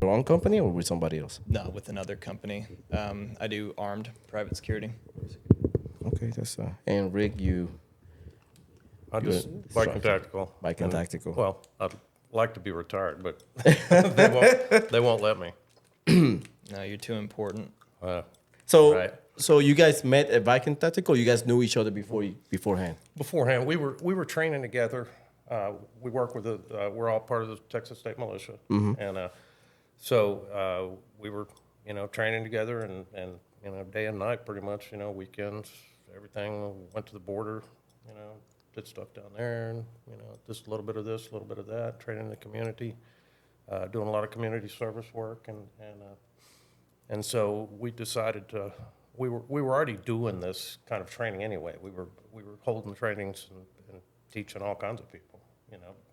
Your own company or with somebody else? No, with another company. I do armed private security. Okay, that's and Rick, I you're just an bike and instructor. tactical. Bike and tactical. Well, I'd like to be retired, but they won't let me. No, you're too important. So Right. so you guys met at Bike and Tactical? You guys knew each other beforehand? Beforehand, we were training together. We work with we're all part of the Texas State Militia, and so we were training together and day and night pretty much, weekends, everything. Went to the border, did stuff down there, and just a little bit of this, a little bit of that, training the community, doing a lot of community service work, and so we decided to. We were already doing this kind of training anyway. We were holding trainings and teaching all kinds of people.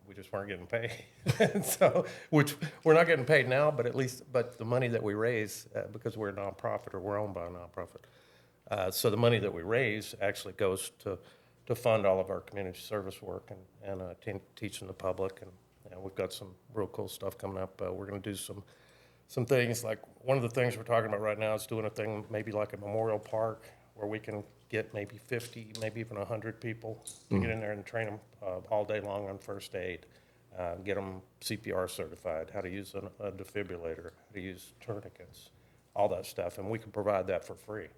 We just weren't getting paid. And so, which we're not getting paid now, but the money that we raise, because we're a nonprofit or we're owned by a nonprofit, so the money that we raise actually goes to fund all of our community service work and teaching the public. And we've got some real cool stuff coming up. We're going to do some things, like one of the things we're talking about right now is doing a thing maybe like a memorial park where we can get maybe 50, maybe even 100 people to get in there and train them all day long on first aid, get them CPR certified, how to use a defibrillator, how to use tourniquets, all that stuff. And we can provide that for free,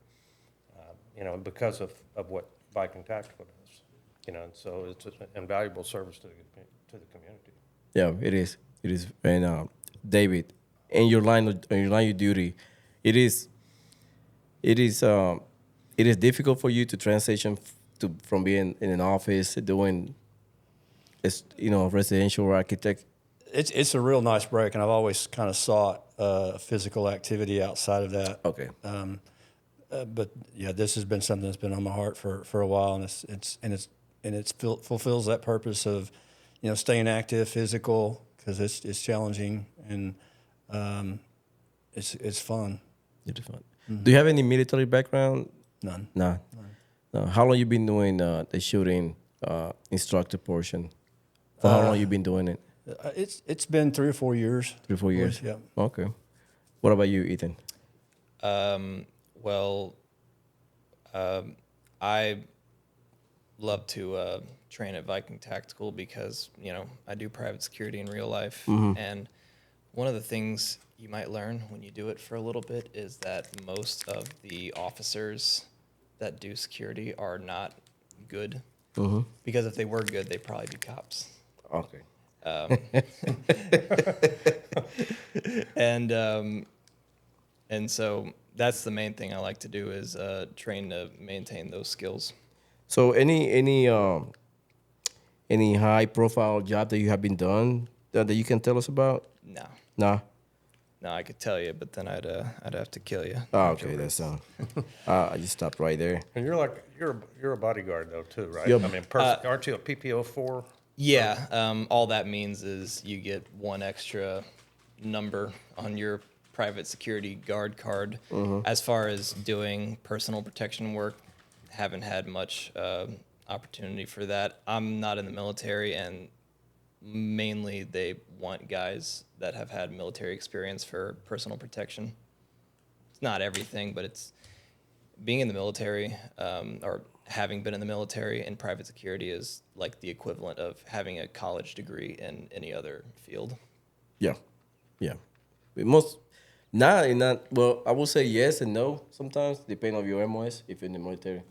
because of what Bike and Tactical does. And so it's an invaluable service to the community. Yeah, it is. It is. And David, in your line of duty, it is difficult for you to transition from being in an office doing residential architect. It's a real nice break, and I've always kind of sought physical activity outside of that. Okay. But yeah, this has been something that's been on my heart for a while, and it fulfills that purpose of staying active, physical, because it's challenging and it's fun. It is fun. Do you have any military background? None. No. How long you been doing the shooting instructor portion? For how long you been doing it? It's been 3 or 4 years. 3 or 4 years. Yeah. Okay. What about you, Ethan? Well, I love to train at Viking Tactical because, I do private security in real life. And one of the things you might learn when you do it for a little bit is that most of the officers that do security are not good. Because if they were good, they'd probably be cops. Okay. And so that's the main thing I like to do is train to maintain those skills. So any high profile job that you have been done that you can tell us about? No. Nah. No, I could tell you, but then I'd have to kill you. Oh, okay, that's I just stopped right there. And you're a bodyguard though too, right? Yep. I mean, aren't you a PPO4? Yeah. All that means is you get one extra number on your private security guard card. As far as doing personal protection work, haven't had much opportunity for that. I'm not in the military, and mainly they want guys that have had military experience for personal protection. It's not everything, but it's being in the military or having been in the military in private security is like the equivalent of having a college degree in any other field. Yeah. Well, I would say yes and no sometimes, depending on your MOS, if you're in the military.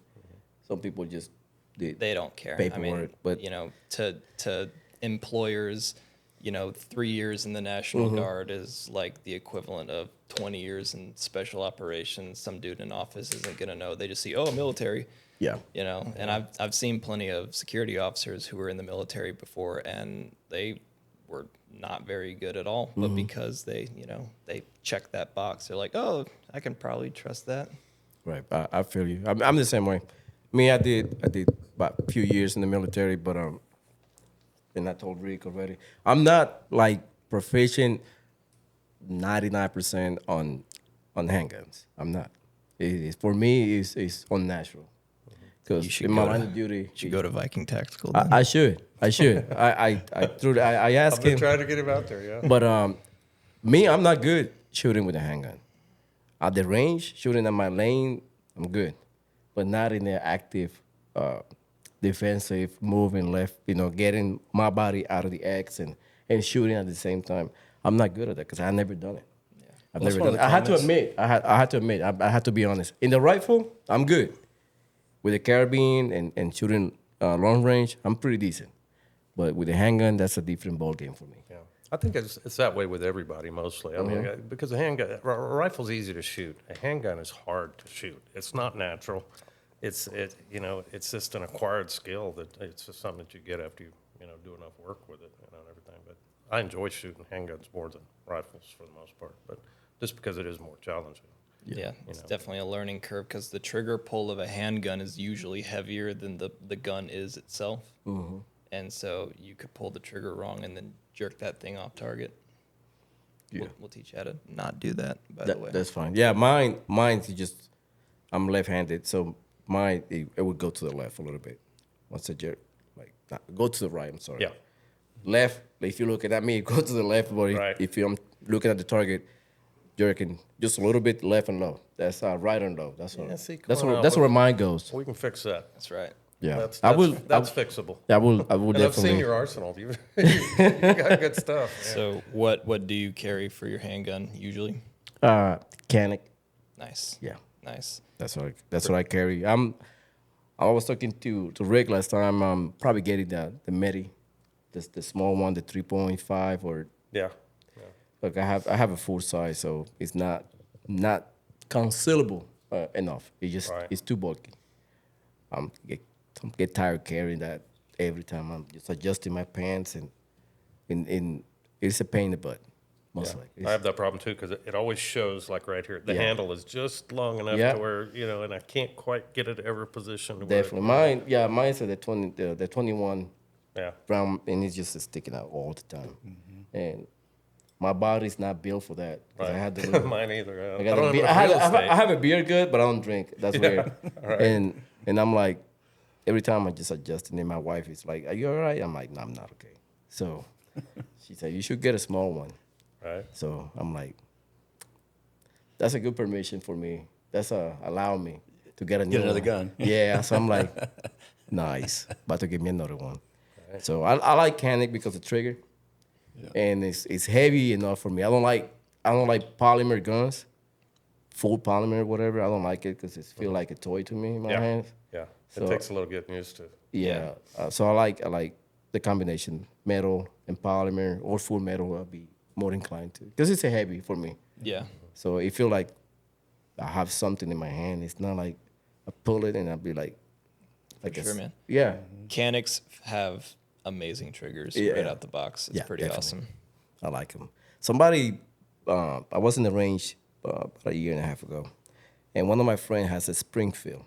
Some people just They don't care. Paperwork, but to employers, 3 years in the National Guard is like the equivalent of 20 years in special operations. Some dude in office isn't gonna know. They just see, military. yeah. And I've seen plenty of security officers who were in the military before, and they were not very good at all. But because they check that box, they're like, oh, I can probably trust that. Right. I feel you. I'm the same way. Me, I did about a few years in the military, but and I told Rick already, I'm not like proficient 99% on handguns. I'm not. For me, it's unnatural. because should in my go to- line of duty, Should go to Viking Tactical. Then. I should. I asked I've been him, trying to get him out there, yeah. but me, I'm not good shooting with a handgun. At the range, shooting at my lane, I'm good, but not in the active, defensive, moving left. Getting my body out of the X and shooting at the same time. I'm not good at that because I've never done it. I've Well, never that's one done of it. the I had to comments. admit. I had to be honest. In the rifle, I'm good. With the carabine and shooting long range, I'm pretty decent. But with the handgun, that's a different ball game for me. Yeah, I think it's that way with everybody mostly. I mean, because a handgun, a rifle's easy to shoot. A handgun is hard to shoot. It's not natural. It's just an acquired skill that it's just something that you get after you do enough work with it and everything. But I enjoy shooting handguns more than rifles for the most part. But just because it is more challenging. Yeah, it's definitely a learning curve because the trigger pull of a handgun is usually heavier than the gun is itself. Mm-hmm. And so you could pull the trigger wrong and then jerk that thing off target. Yeah. We'll teach you how to not do that, by the way. That's fine. Yeah, mine's just, I'm left-handed, so mine, it would go to the left a little bit. Once I jerk, go to the right, I'm sorry. Yeah. Left, if you're looking at me, go to the left, but Right. if I'm looking at the target, jerking just a little bit left and low. That's right and low. That's Yeah, see, come that's on where out. that's where mine goes. We can fix that. That's right. Yeah, That's fixable. I will And I've definitely. seen your arsenal. You got good stuff. Yeah. So what do you carry for your handgun usually? Canic. Nice. Yeah, Nice. that's what I carry. I was talking to Rick last time. I'm probably getting the Medi, the small one, the 3.5 or Yeah. look. I have a full size, so it's not concealable enough. Right. It's too bulky. Get tired carrying that every time. I'm just adjusting my pants and it's a pain in the butt. Most likely. I have that problem too because it always shows like right here. The Yeah. handle is just long enough Yeah. to where and I can't quite get it ever positioned. To where it- Definitely. Mine's the 21 Yeah. brown, and it's just sticking out all the time. And my body's not built for that. 'Cause I had the little, Mine either. I, I got don't a have beer, enough real estate. I have a beer good, but I don't drink. That's weird. Right. And I'm like, every time I just adjust, and then my wife is like, "Are you all right?" I'm like, "No, I'm not okay." So she said, "You should get a small one." Right. So I'm like, that's a good permission for me. That's allow me to get another one. gun. Yeah. So I'm like, nice, about to give me another one. So I like Canic because of the trigger, and it's heavy enough for me. I don't like polymer guns, full polymer, whatever. I don't like it because it feels like a toy to me in my Yeah. hands. Yeah. So- It takes a little getting used to. Yeah. So I like the combination metal and polymer or full metal. I'll be more inclined to because it's a heavy for me. Yeah. So it feel like I have something in my hand. It's not like I pull it and I'll be like Sure, man. Yeah. Canics have amazing triggers Yeah. right out the box. It's Yeah, pretty definitely. awesome. I like them. Somebody, I was in the range about a year and a half ago, and one of my friends has a Springfield.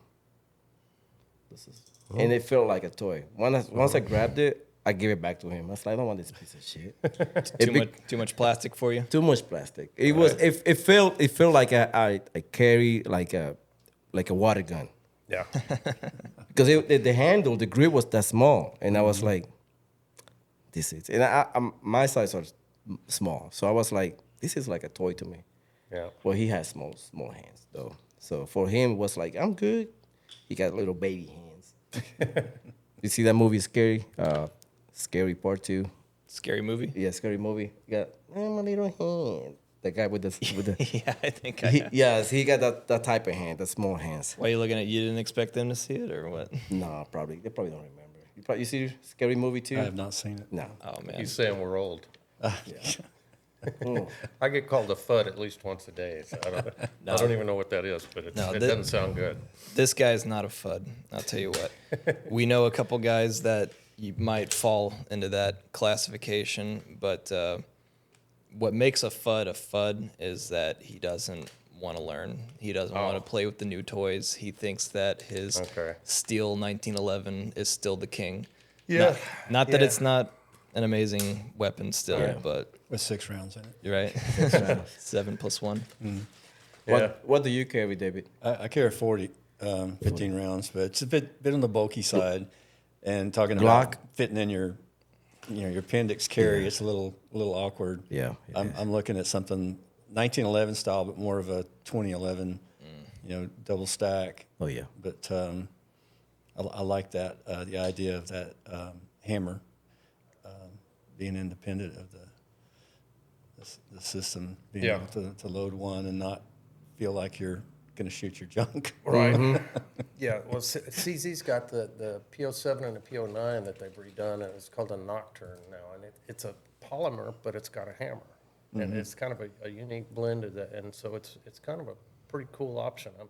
And it felt like a toy. Once I grabbed it, I gave it back to him. I was like, I don't want this piece of shit. Too much plastic for you? Too much plastic. It was. It felt like I carry like a water gun Yeah. because the handle, the grip was that small, and I was like, this is. And my size are small, so I was like, this is like a toy to me. Yeah. Well, he has small hands though, so for him it was like, I'm good. He got little baby hands. You see that movie, Scary Part 2? Scary movie? Yeah, scary movie. He got my little hand. The guy with the Yeah, I think I yes, he got that type of hand, the small hands. Why are you looking at? You didn't expect them to see it, or what? No, they probably don't remember. You see Scary Movie too? I have not seen it. No. Oh man, He's saying we're old. Mm. I get called a FUD at least once a day. So I don't even know what that is, but it doesn't sound good. this guy's not a FUD. I'll tell you what. We know a couple guys that you might fall into that classification, but what makes a FUD is that he doesn't want to learn. He doesn't want to play with the new toys. He thinks that his steel 1911 is still the king. Yeah. Not that Yeah. it's not an amazing weapon still, but With 6 rounds in it. you're right. 7 + 1. Yeah. What do you carry, David? I carry 40. 15 rounds, but it's a bit on the bulky side. And talking Glock? about fitting in your appendix carry, it's a little awkward. Yeah, it I'm looking at something 1911 style, but more of a 2011, double stack. Oh yeah. But I like that the idea of that hammer being independent of the system, being able to load one and not feel like you're going to shoot your junk. Right. Yeah. Well, CZ's got the P07 and the P09 that they've redone, and it's called a Nocturne now, and it's a polymer, but it's got a hammer, and it's kind of a unique blend of that, and so it's kind of a pretty cool option. I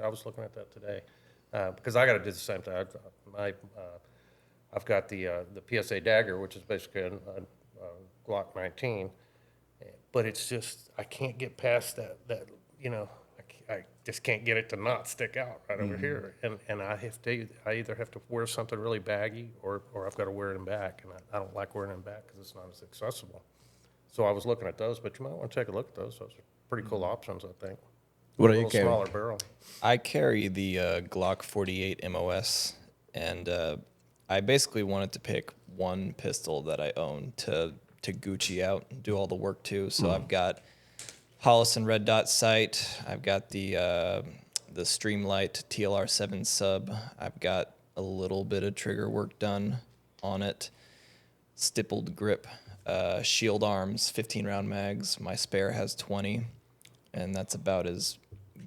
was looking at that today because I got to do the same thing. I've got the PSA Dagger, which is basically a Glock 19, but it's just I can't get past that I just can't get it to not stick out right over here, and I either have to wear something really baggy or I've got to wear it in back, and I don't like wearing it in back because it's not as accessible. So I was looking at those, but you might want to take a look at those. Those are pretty cool options, I think. What are A you little carrying? smaller barrel. I carry the Glock 48 MOS, and I basically wanted to pick one pistol that I own to Gucci out and do all the work to. So I've got Hollis and Red Dot sight. I've got the Streamlight TLR7 sub. I've got a little bit of trigger work done on it. Stippled grip, shield arms, 15-round mags. My spare has 20, and that's about as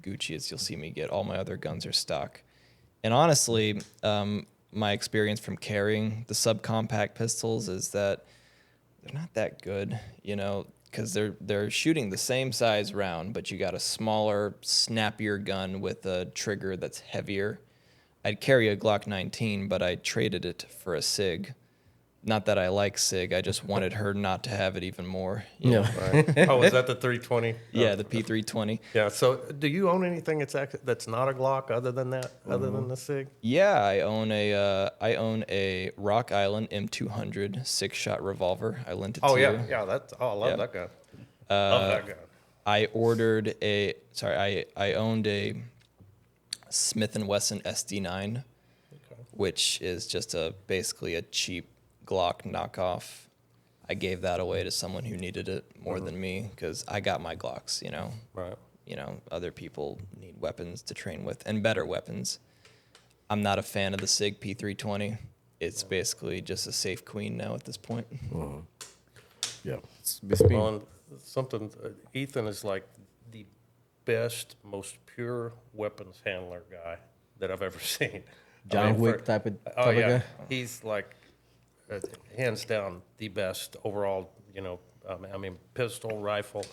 Gucci as you'll see me get. All my other guns are stock. And honestly, my experience from carrying the subcompact pistols is that they're not that good, because they're shooting the same size round, but you got a smaller, snappier gun with a trigger that's heavier. I'd carry a Glock 19, but I traded it for a SIG. Not that I like SIG, I just wanted her not to have it even more. You know? Right. Oh, is that the 320? Yeah, the P320. Yeah. So, do you own anything that's not a Glock other than that, other than the SIG? Yeah, I own a Rock Island M200 6-shot revolver. I lent it Oh to yeah, you. yeah. I love Yeah. that gun. Love that gun. I owned a Smith & Wesson SD9, which is just basically a cheap Glock knockoff. I gave that away to someone who needed it more than me because I got my Glocks, Right. Other people need weapons to train with and better weapons. I'm not a fan of the SIG P320. It's basically just a safe queen now at this point. Yeah. It's been Well, and Ethan is like the best, most pure weapons handler guy that I've ever seen. John Wick type of guy. He's like hands down the best overall. Pistol, rifle,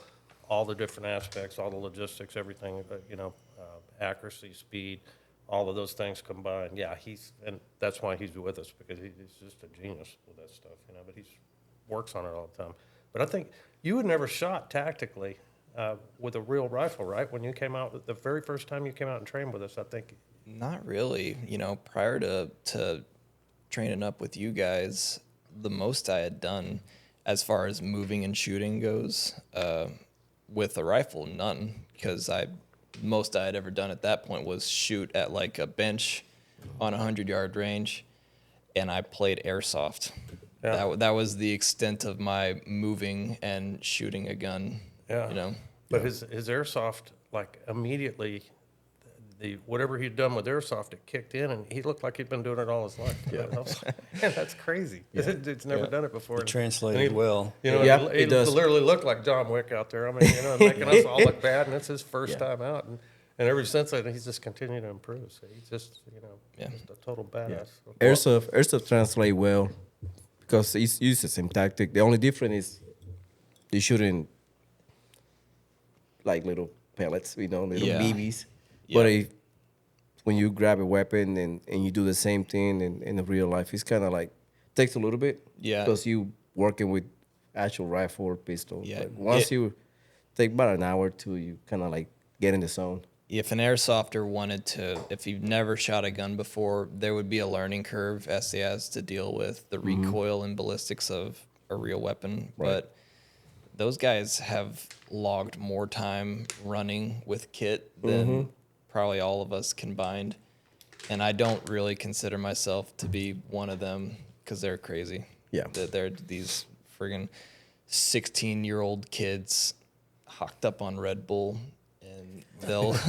all the different aspects, all the logistics, everything. Accuracy, speed, all of those things combined. Yeah, and that's why he's with us because he's just a genius with that stuff. But he works on it all the time. But I think you had never shot tactically with a real rifle, right? When you came out, the very first time you came out and trained with us, I think. Not really. Prior to training up with you guys, the most I had done as far as moving and shooting goes with a rifle, none. Because most I had ever done at that point was shoot at like a bench on 100-yard range, and I played airsoft. Yeah. That was the extent of my moving and shooting a gun. Yeah. But his airsoft, like immediately, whatever he'd done with airsoft, it kicked in, and he looked like he'd been doing it all his life. Yeah. I was like, man, that's crazy. It's never done it before. It translated well. It does. Literally looked like John Wick out there. I mean, making us all look bad, and it's his first time out. And ever since then, he's just continued to improve. So he's just, just a total badass. Yeah. Airsoft translate well because it's used the same tactic. The only difference is you're shooting like little pellets, little BBs. Yeah. But when you grab a weapon and you do the same thing in the real life, it's kind of like takes a little bit. Yeah. Because you working with actual rifle or pistol. Yeah. But once you take about an hour or two, you kind of like get in the zone. If an airsofter wanted to, if you've never shot a gun before, there would be a learning curve as he has to deal with the recoil and ballistics of a real weapon. Right. But those guys have logged more time running with kit than probably all of us combined. And I don't really consider myself to be one of them because they're crazy. Yeah. They're these friggin' 16-year-old kids hocked up on Red Bull, and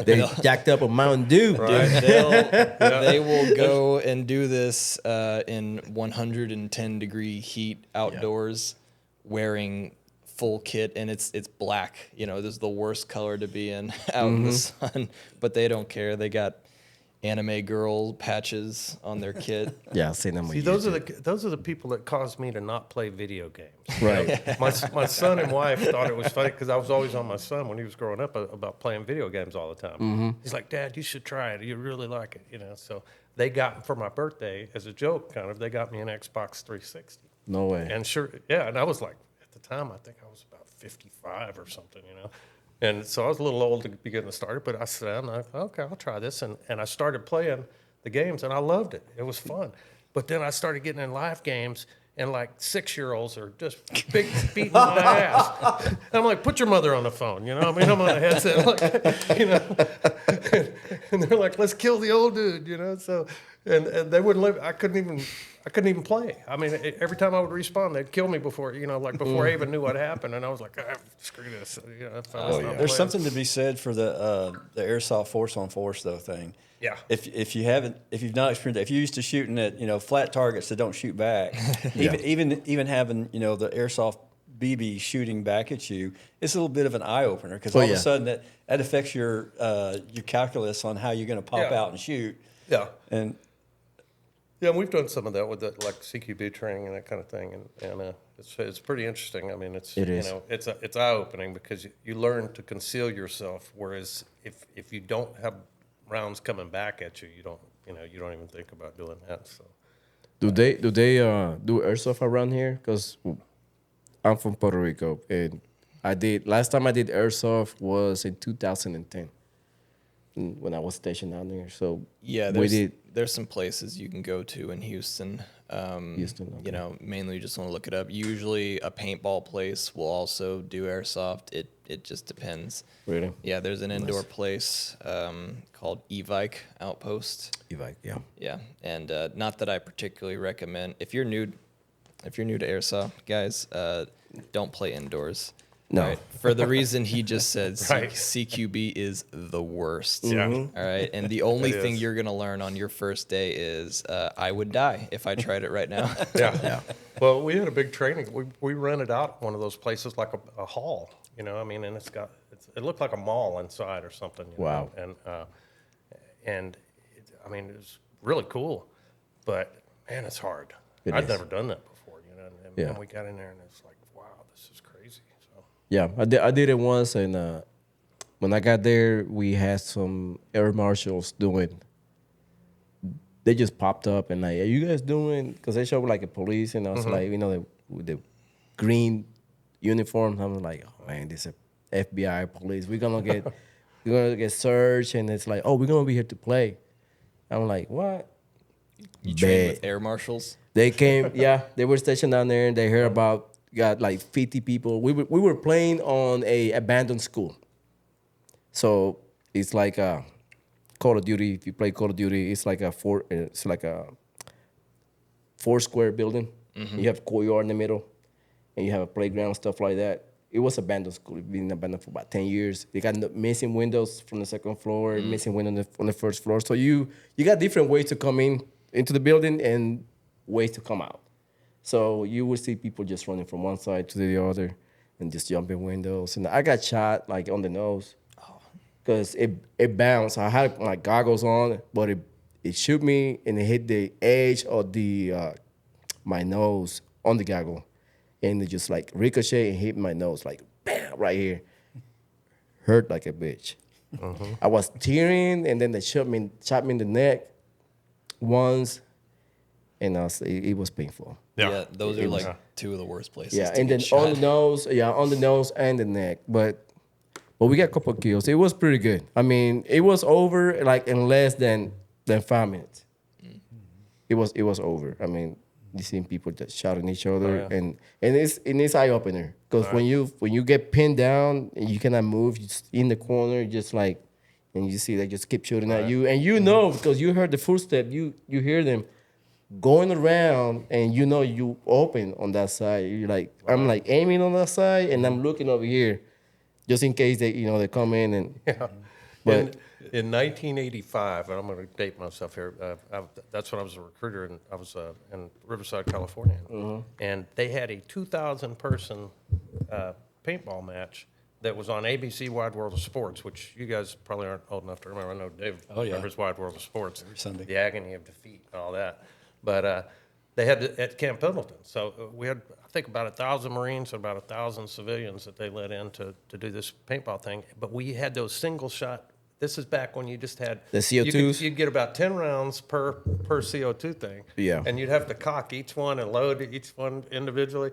They jacked up a Mountain Dew. they will go and do this in 110-degree heat outdoors, wearing full kit, and it's black. You know, this is the worst color to be in out in the sun, but they don't care. They got anime girl patches on their kit. Yeah, I've seen them. See, those are the people that caused me to not play video games. Right. My son and wife thought it was funny because I was always on my son when he was growing up about playing video games all the time. He's like, "Dad, you should try it. You really like it." You know, so they got for my birthday as a joke, kind of. They got me an Xbox 360. No way. And sure, yeah, and I was like, at the time, I think I was about 55 or something, you know. And so I was a little old to be getting started, but I said, okay, I'll try this. And I started playing the games, and I loved it. It was fun. But then I started getting in live games, and like 6-year-olds are just beating my ass. And I'm like, put your mother on the phone, you know? I mean, I'm on a headset, like, you know. And they're like, let's kill the old dude, you know? So, and they wouldn't let, I couldn't even play. I mean, every time I would respawn, they'd kill me before, you know, like before I even knew what happened. And I was like, screw this. You know, There's something to be said for the airsoft force on force though thing. Yeah. If you've not experienced that, if you're used to shooting at flat targets that don't shoot back, even having the airsoft BB shooting back at you, it's a little bit of an eye opener because all of a sudden that affects your calculus on how you're going to pop out and shoot. Yeah. And yeah, we've done some of that with that, like CQB training and that kind of thing, and it's pretty interesting. I mean, it's eye opening because you learn to conceal yourself. Whereas if you don't have rounds coming back at you, you don't even think about doing that. So, do they do airsoft around here? Because I'm from Puerto Rico, and last time I did airsoft was in 2010 when I was stationed down there. So yeah, there's some places you can go to in Houston. Houston, okay. You know, mainly you just want to look it up. Usually a paintball place will also do airsoft. It just depends. Really? Yeah, there's an indoor place called Evike Outpost. Evike, yeah. Yeah, and not that I particularly recommend. If you're new to airsoft, guys, don't play indoors. No. Right? For the reason he just said, Right. CQB is the worst. Yeah. All right. And the only It thing is. you're going to learn on your first day is I would die if I tried it right now. yeah. Well, we had a big training. We rented out one of those places like a hall, you know. I mean, and it looked like a mall inside or something. You Wow. know? And I mean, it was really cool, but man, it's hard. I'd never done that before, you know. And we got in there, and it's like, wow, this is crazy. So. Yeah, I did it once, and when I got there, we had some air marshals doing. They just popped up and like, "Are you guys doing?" Because they showed like a police, and I was like, with the green uniform. I'm like, "Oh man, this is FBI police. We're gonna get searched," and it's like, "Oh, we're gonna be here to play." I'm like, "What?" You train with air marshals? They came, they were stationed down there, and they heard got like 50 people. We were playing on a abandoned school. So it's like a Call of Duty. If you play Call of Duty, it's like a four square building. You have courtyard in the middle, and you have a playground, stuff like that. It was abandoned school. It's been abandoned for about 10 years. They got missing windows from the second floor, missing windows on the first floor. So you got different ways to come into the building and ways to come out. So you would see people just running from one side to the other and just jumping windows. And I got shot like on the nose because it bounced. I had my goggles on, but it shoot me and it hit the edge of my nose on the goggle. And it just like ricochet and hit my nose like bam right here. Hurt like a bitch. I was tearing, and then they shot me in the neck once, and it was painful. Yeah, those are like two of the worst places. Yeah, to and get then shot. on the nose and the neck. But we got a couple of kills. It was pretty good. I mean, it was over like in less than 5 minutes. It was over. I mean, you seen people just shouting each other, and it's eye opener because when you get pinned down and you cannot move, you're just in the corner, just like and you see they just keep shooting at you, and you know because you heard the footstep, you hear them going around, and you know you open on that side. You're like, I'm like aiming on that side, and I'm looking over here, just in case they come in and. Yeah. But In 1985, and I'm going to date myself here, that's when I was a recruiter, and I was in Riverside, California. And they had a 2,000-person paintball match that was on ABC Wide World of Sports, which you guys probably aren't old enough to remember. I know Dave remembers Wide World of Sports. Every Sunday. The agony of defeat and all that. But they had it at Camp Pendleton. So we had, I think, about 1,000 Marines and about 1,000 civilians that they let in to do this paintball thing. But we had those single shot. This is back when you just had The CO2s? You'd get about 10 rounds per CO2 thing. Yeah. And you'd have to cock each one and load each one individually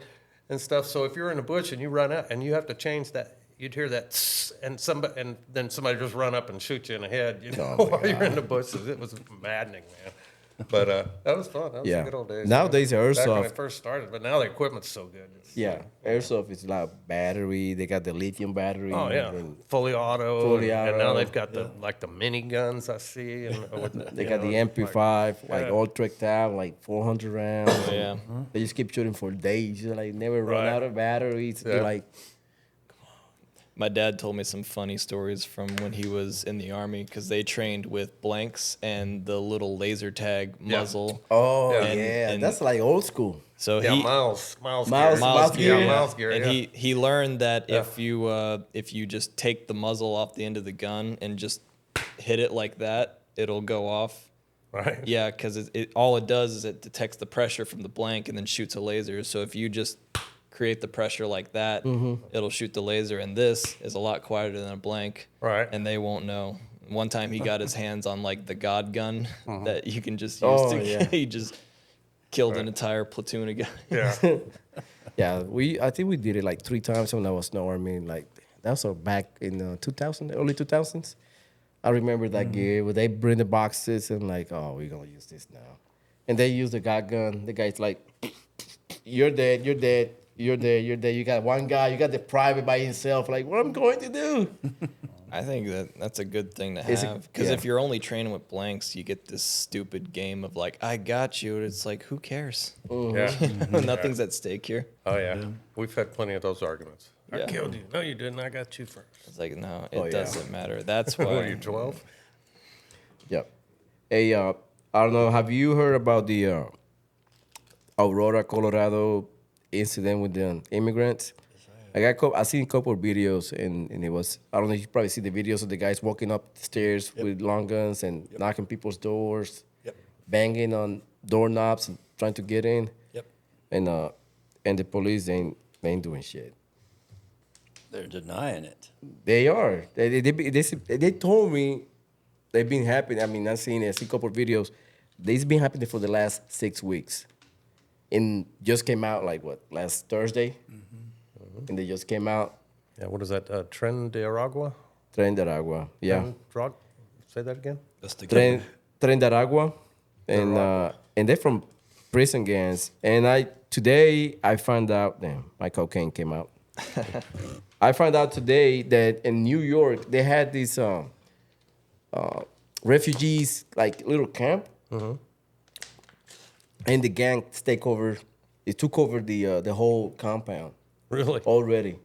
and stuff. So if you're in the bush and you run out and you have to change that, you'd hear that tss, and then somebody just run up and shoot you in the head, while you're in the bushes. It was maddening, man. But that was fun. That was the good old days. Nowadays, Back when airsoft. it first started, but now the equipment's so good. Airsoft is like battery. They got the lithium battery. Oh yeah, and fully auto. Fully and now auto. they've got the mini guns I see, and they got the MP5, like all tricked out, like 400 rounds. Yeah. They just keep shooting for days. You like never run Right. out of batteries. Yeah. You're like, My dad told me some funny stories from when he was in the Army because they trained with blanks and the little laser tag muzzle. oh Yeah. yeah, And- that's like old school. So yeah, he Miles Miles Gear. Gear. Yeah, Miles Gear. and Yeah. he learned that if you just take the muzzle off the end of the gun and just hit it like that, it'll go off. Right. Yeah, because it all it does is it detects the pressure from the blank and then shoots a laser. So if you just create the pressure like that, it'll shoot the laser. And this is a lot quieter than a blank. Right. And they won't know. One time he got his hands on like the God gun that you can just use Oh, to. yeah. He just killed an entire platoon of guys. Yeah. Yeah, I think we did it like 3 times when I was in the Army. Like that was back in 2000, early 2000s. I remember that gear where they bring the boxes and like, oh, we're gonna use this now, and they use the God gun. The guy's like, you're dead, you're dead, you're dead, you're dead. You got one guy, you got the private by himself. Like, what I'm going to do? I think that's a good thing to Is it- have because yeah. if you're only training with blanks, you get this stupid game of like, I got you. It's like, who cares? Yeah. Nothing's at stake here. Oh yeah. We've had plenty of those arguments. I Yeah. killed you. No, you didn't. I got you first. It's like, no, it Oh, yeah. doesn't matter. That's What are why. you, 12? Yep. Hey, I don't know. Have you heard about the Aurora, Colorado incident with the immigrants? I seen a couple of videos, and it was, I don't know, you probably see the videos of the guys walking up the stairs with long guns and knocking people's doors, banging on doorknobs and trying to get in. Yep. And the police they ain't doing shit. They're denying it. They are. They told me they've been happening. I mean, I seen a couple of videos. They've been happening for the last 6 weeks. And just came out like what, last Thursday? And they just came out. Yeah. What is that? Tren de Aragua? Tren de Aragua. Yeah. Say that again. That's the Tren de Aragua. And they're from prison gangs. And today I found out, damn, my cocaine came out. I found out today that in New York, they had these refugees, like little camp. And the gang took over the whole compound Really? already.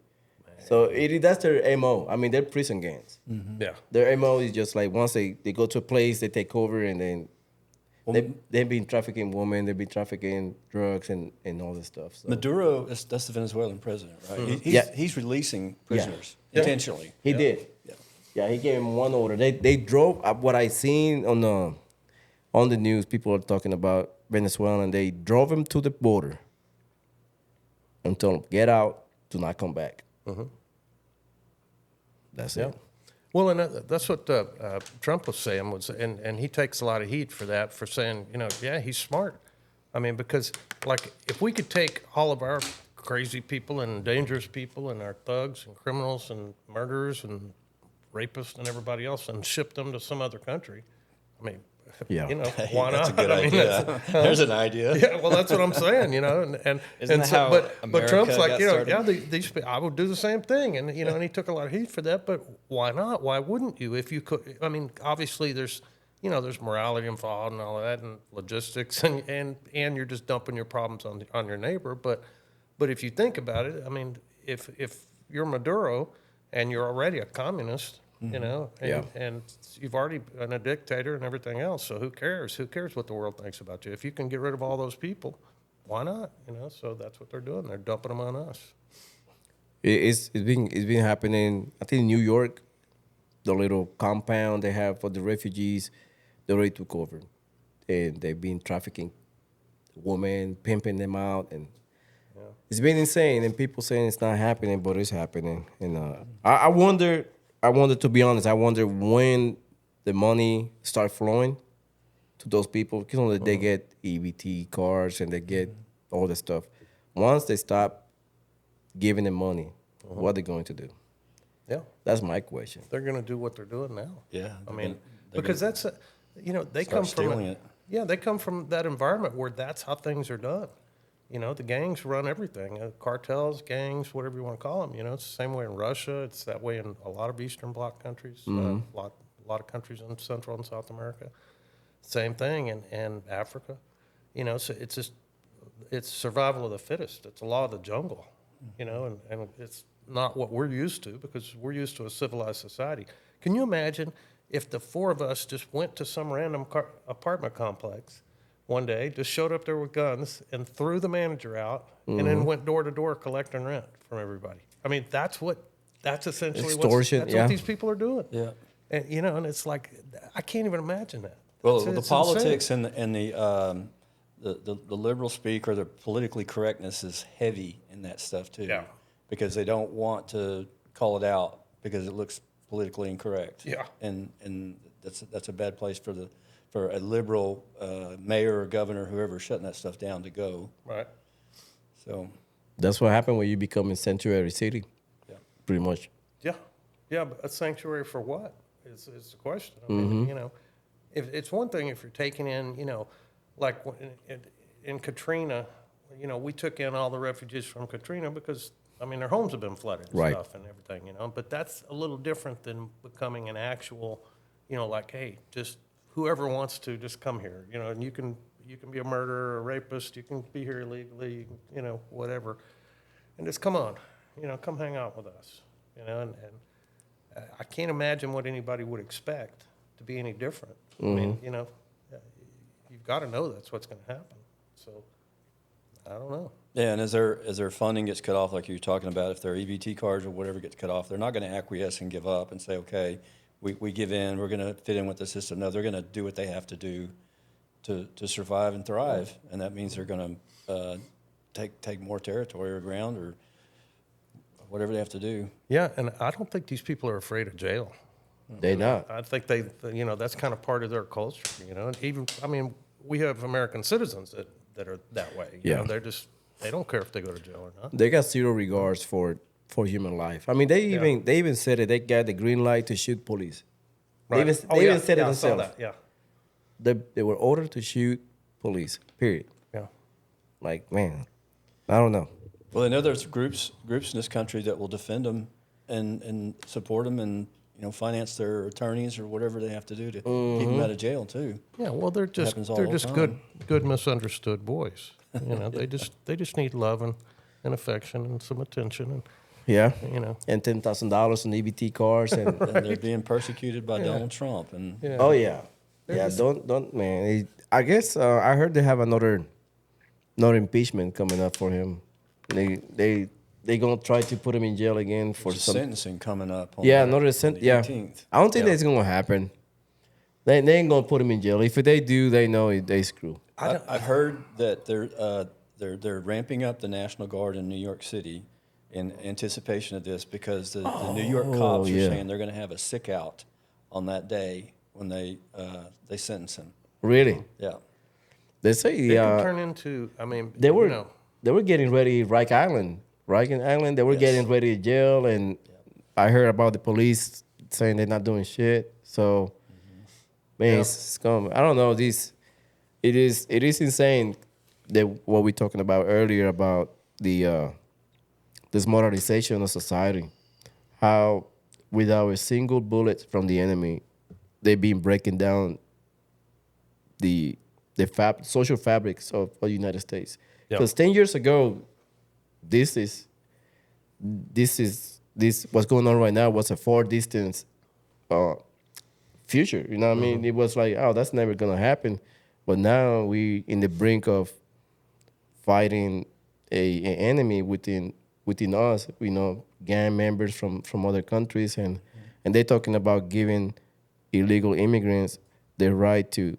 So that's their MO. I mean, they're prison gangs. Yeah. Their MO is just like once they go to a place, they take over, and then they've been trafficking women, they've been trafficking drugs and all this stuff. So. Maduro, that's the Venezuelan president, right? He's releasing prisoners intentionally. He did. Yeah. Yeah, he gave him one order. They drove what I seen on the news. People are talking about Venezuela, and they drove him to the border and told him, get out, do not come back. That's it. Well, and that's what Trump was saying, and he takes a lot of heat for that, for saying, he's smart. I mean, because, like, if we could take all of our crazy people and dangerous people and our thugs and criminals and murderers and rapists and everybody else and ship them to some other country, I mean, Yeah. You know, why That's not? a good I mean, idea. There's an idea. yeah, well, that's what I'm saying, you know, and Isn't and that so, how but America Trump's like, got you know, started? yeah, these I would do the same thing, and you know, and he took a lot of heat for that, but why not? Why wouldn't you? If you could, I mean, obviously there's, you know, there's morality involved and all of that, and logistics, and you're just dumping your problems on your neighbor, but if you think about it, I mean, if you're Maduro and you're already a communist, you know, and you've already been a dictator and everything else. So who cares? Who cares what the world thinks about you? If you can get rid of all those people, why not? You know, so that's what they're doing. They're dumping them on us. It's been happening. I think in New York, the little compound they have for the refugees, they already took over, and they've been trafficking women, pimping them out, and it's been insane. And people saying it's not happening, but it's happening. And I wonder, to be honest, I wonder when the money start flowing to those people, because you know, they get EBT cards and they get all the stuff. Once they stop giving them money, what are they going to do? Yeah, That's my question. they're going to do what they're doing now. Yeah, I mean, they're because that's, you know, they come from, stealing it. yeah, they come from that environment where that's how things are done. You know, the gangs run everything, cartels, gangs, whatever you want to call them. You know, it's the same way in Russia. It's that way in a lot of Eastern Bloc countries, a lot of countries in Central and South America. Same thing in Africa. You know, so it's just, it's survival of the fittest. It's a law of the jungle, you know, and it's not what we're used to because we're used to a civilized society. Can you imagine if the four of us just went to some random apartment complex one day, just showed up there with guns and threw the manager out and then went door to door collecting rent from everybody? I mean, that's essentially Extortion, what these people are doing. Yeah. And, you know, and it's like, I can't even imagine that. Well, It's the insane. politics and the liberal speak or the politically correctness is heavy in that stuff too. Yeah. Because they don't want to call it out because it looks politically incorrect. Yeah. And that's a bad place for a liberal mayor or governor, whoever, shutting that stuff down to go. Right. So. That's what happened when you become a sanctuary city. Yeah. Pretty much. Yeah, yeah, but a sanctuary for what is the question. I mean, you know, if it's one thing if you're taking in, you know, like in Katrina, you know, we took in all the refugees from Katrina because, I mean, their homes have been flooded and Right. stuff and everything, you know, but that's a little different than becoming an actual, you know, like, hey, just whoever wants to just come here, you know, and you can be a murderer, a rapist, you can be here illegally, you can, you know, whatever, and just come on, you know, come hang out with us, you know, and I can't imagine what anybody would expect to be any different. I mean, you know, you've got to know that's what's going to happen. So, I don't know. Yeah, and as their funding gets cut off, like you're talking about, if their EBT cards or whatever gets cut off, they're not going to acquiesce and give up and say, okay, we give in, we're going to fit in with the system. No, they're going to do what they have to do to survive and thrive, and that means they're going to take more territory or ground or whatever they have to do. Yeah, and I don't think these people are afraid of jail. They not. I think they, you know, that's kind of part of their culture, you know. And even, I mean, we have American citizens that are that way. You know, they don't care if they go to jail or not. They got zero regards for human life. I mean, they even said it. They got the green light to shoot police. Right. They even said it I saw themselves. that, yeah. They were ordered to shoot police. Period. Yeah. Like, man, I don't know. Well, I know there's groups in this country that will defend them and support them and, you know, finance their attorneys or whatever they have to do to keep them out of jail too. Yeah, well, they're just happens all the good misunderstood boys. You know, they just need love and affection and some attention and, Yeah. you know. And $10,000 in EBT cards and And they're being persecuted by Donald Trump. And Yeah. oh yeah, yeah. just- Don't man. I guess I heard they have another impeachment coming up for him. They gonna try to put him in jail again for there's some. sentencing coming up. On Yeah, the- another on sentence. the Yeah, 18th. I don't think Yeah. that's gonna happen. They ain't gonna put him in jail. If they do, they know they screw. I've heard that they're ramping up the National Guard in New York City in anticipation of this because the New York cops are yeah. saying they're going to have a sick out on that day when they sentence him. Really? Yeah. They say It could turn into, I mean, they were you know, they were getting ready. Rikers Island. They were getting ready to jail, and I heard about the police saying they're not doing shit. So, Man, Yeah. it's scum. I don't know. It is insane that what we're talking about earlier about the this moralization of society. How without a single bullet from the enemy, they've been breaking down the social fabrics of the United States. Yeah. Because 10 years ago, this is this what's going on right now was a far distance uh, future. You know what I mean? It was like, oh, that's never gonna happen. But now we in the brink of fighting an enemy within us. You know, gang members from other countries, and they're talking about giving illegal immigrants the right to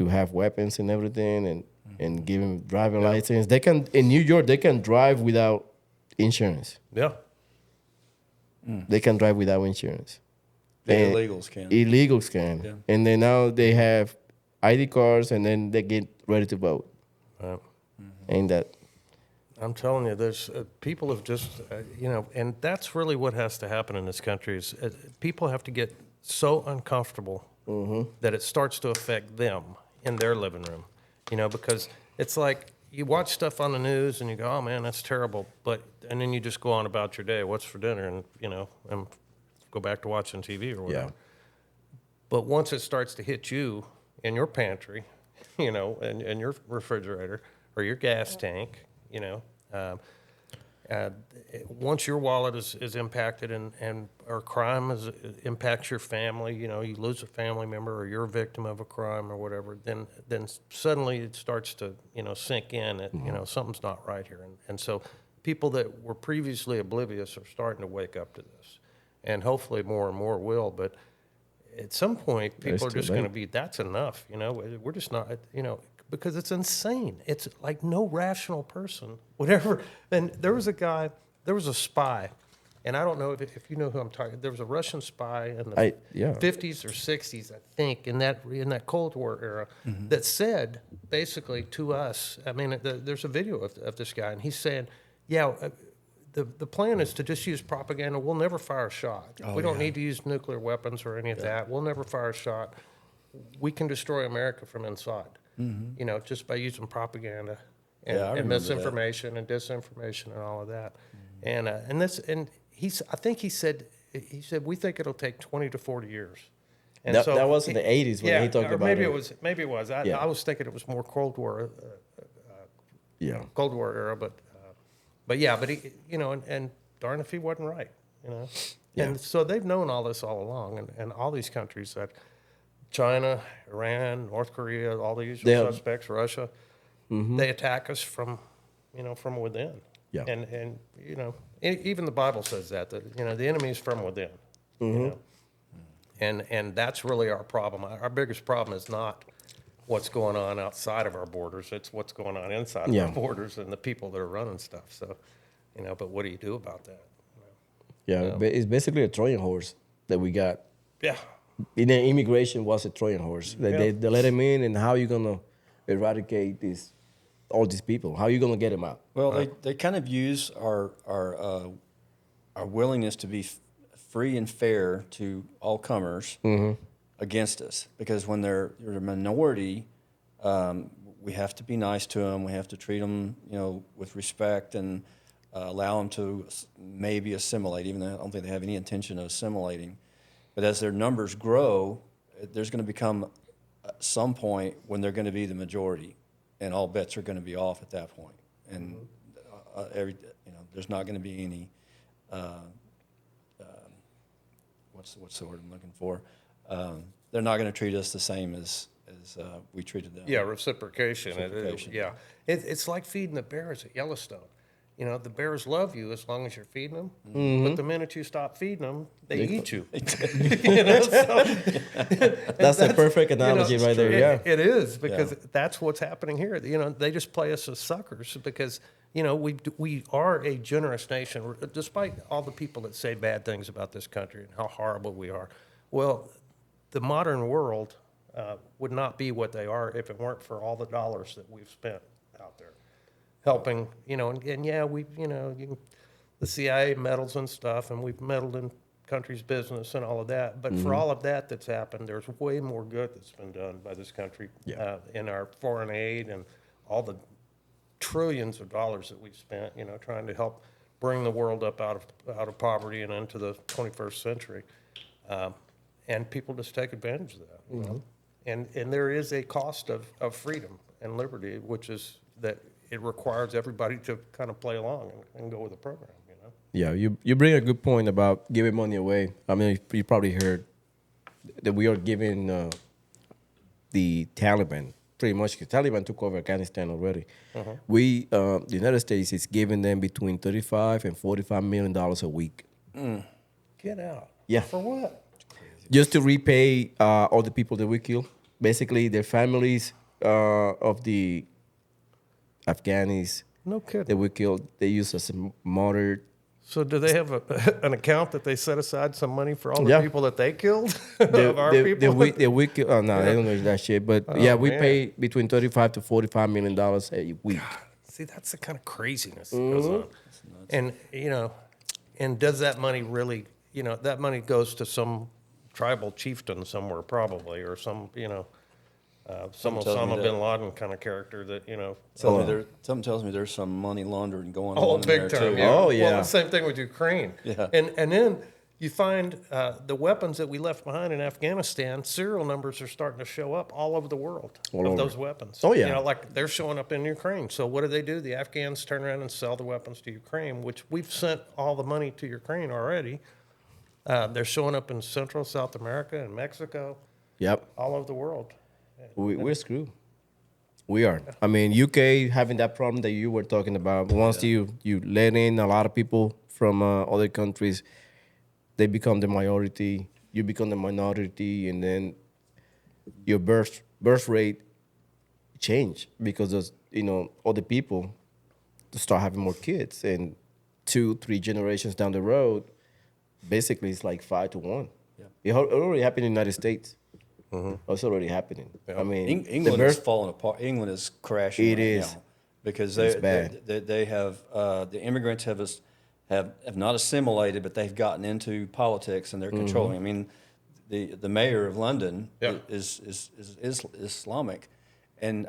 have weapons and everything, and give them driving license. They can in New York they can drive without insurance. Yeah. They can drive without insurance. The And illegals can. Illegals can. Yeah. And then now they have ID cards and then they get ready to vote. Right. Ain't that? I'm telling you, there's people have just, and that's really what has to happen in this country is people have to get so uncomfortable that it starts to affect them in their living room, because it's like you watch stuff on the news and you go, oh man, that's terrible. And then you just go on about your day, what's for dinner, and go back to watching TV or whatever. Yeah. But once it starts to hit you in your pantry, and your refrigerator or your gas tank, once your wallet is impacted and or crime impacts your family, you lose a family member or you're a victim of a crime or whatever, then suddenly it starts to sink in that something's not right here, and so people that were previously oblivious are starting to wake up to this, and hopefully more and more will, but. At some point, people are too just going to late. be, that's enough, we're just not, because it's insane. It's like no rational person would ever, and there was a spy, and I don't know if you know who I'm talking, there was a Russian spy in the Yeah. 50s or 60s, I think, in that Cold War era, that said basically to us, I mean, there's a video of this guy, and he's saying, yeah, the plan is to just use propaganda. We'll never fire a shot. We don't need to use nuclear weapons or any of that. We'll never fire a shot. We can destroy America from inside, just by using propaganda and, Yeah, I and remember that. misinformation and disinformation and all of that. And I think he said we think it'll take 20 to 40 years. And That was in the 80s when he talked or about maybe it. it was. I was thinking it was more Cold War. Yeah. Cold War era, but he, and darn if he wasn't right, And so they've known all this all along, and all these countries that China, Iran, North Korea, all the usual suspects, Russia, they attack us from within. Yeah. And even the Bible says that the enemy is from within. And that's really our problem. Our biggest problem is not what's going on outside of our borders. It's what's going on inside of our borders and the people that are running stuff. So, but what do you do about that? Yeah. But it's basically a Trojan horse that we got. Yeah. Immigration was a Trojan horse. They let him in, and how you gonna eradicate all these people? How you gonna get them out? Well, they kind of use our willingness to be free and fair to all comers against us, because when they're a minority, we have to be nice to them. We have to treat them, with respect and allow them to maybe assimilate, even though I don't think they have any intention of assimilating. But as their numbers grow, there's going to become some point when they're going to be the majority, and all bets are going to be off at that point. And there's not going to be any what's the word I'm looking for? They're not going to treat us the same as we treated them. Yeah, reciprocation. Reciprocation. It's like feeding the bears at Yellowstone. The bears love you as long as you're feeding them, but the minute you stop feeding them, they eat you. That's the perfect analogy right there. Yeah. It is, because that's what's happening here. They just play us as suckers because we are a generous nation, despite all the people that say bad things about this country and how horrible we are. Well, the modern world would not be what they are if it weren't for all the dollars that we've spent out there helping, the CIA meddles and stuff, and we've meddled in country's business and all of that. But for all of that that's happened, there's way more good that's been done by this country in our foreign aid and all the trillions of dollars that we've spent, trying to help bring the world up out of poverty and into the 21st century. And people just take advantage of that. You know? And there is a cost of freedom and liberty, which is that it requires everybody to kind of play along and go with the program. Yeah, you bring a good point about giving money away. I mean, you probably heard that we are giving the Taliban, pretty much, the Taliban took over Afghanistan already. The United States is giving them between $35 and $45 million a week. Get out. Yeah. For what? Just to repay all the people that we kill. Basically, their families of the Afghanis No that kidding. we killed, they use as a martyr. So do they have an account that they set aside some money for all the Yeah. people that they killed? Of our people? We kill, oh, no, I don't know that shit. But we man. pay between $35 to $45 million a week. See, that's the kind of craziness that goes on. And, and does that money really, that money goes to some tribal chieftain somewhere probably, or some some Something tells me Osama that. bin Laden kind of character that, Something tells me there's some money laundering going Oh, on in there big time. too. Yeah. Oh, Well, yeah. the same thing with Ukraine. Yeah. And then you find the weapons that we left behind in Afghanistan, serial numbers are starting to show up all over the world All of over. those weapons. Oh, yeah. Like they're showing up in Ukraine. So what do? The Afghans turn around and sell the weapons to Ukraine, which we've sent all the money to Ukraine already. They're showing up in Central, South America, and Mexico, Yep. all over the world. We're screwed. We are. I mean, UK having that problem that you were talking about. Once you let in a lot of people from other countries, they become the majority. You become the minority, and then your birth rate change because of other people to start having more kids, and 2-3 generations down the road, basically it's like 5 to 1. Yeah. It already happened in the United States. It's already happening. I mean, England is falling apart. England is crashing. It right is. now because It's bad. they have the immigrants have not assimilated, but they've gotten into politics and they're controlling. I mean, the mayor of London Yeah. is Islamic, and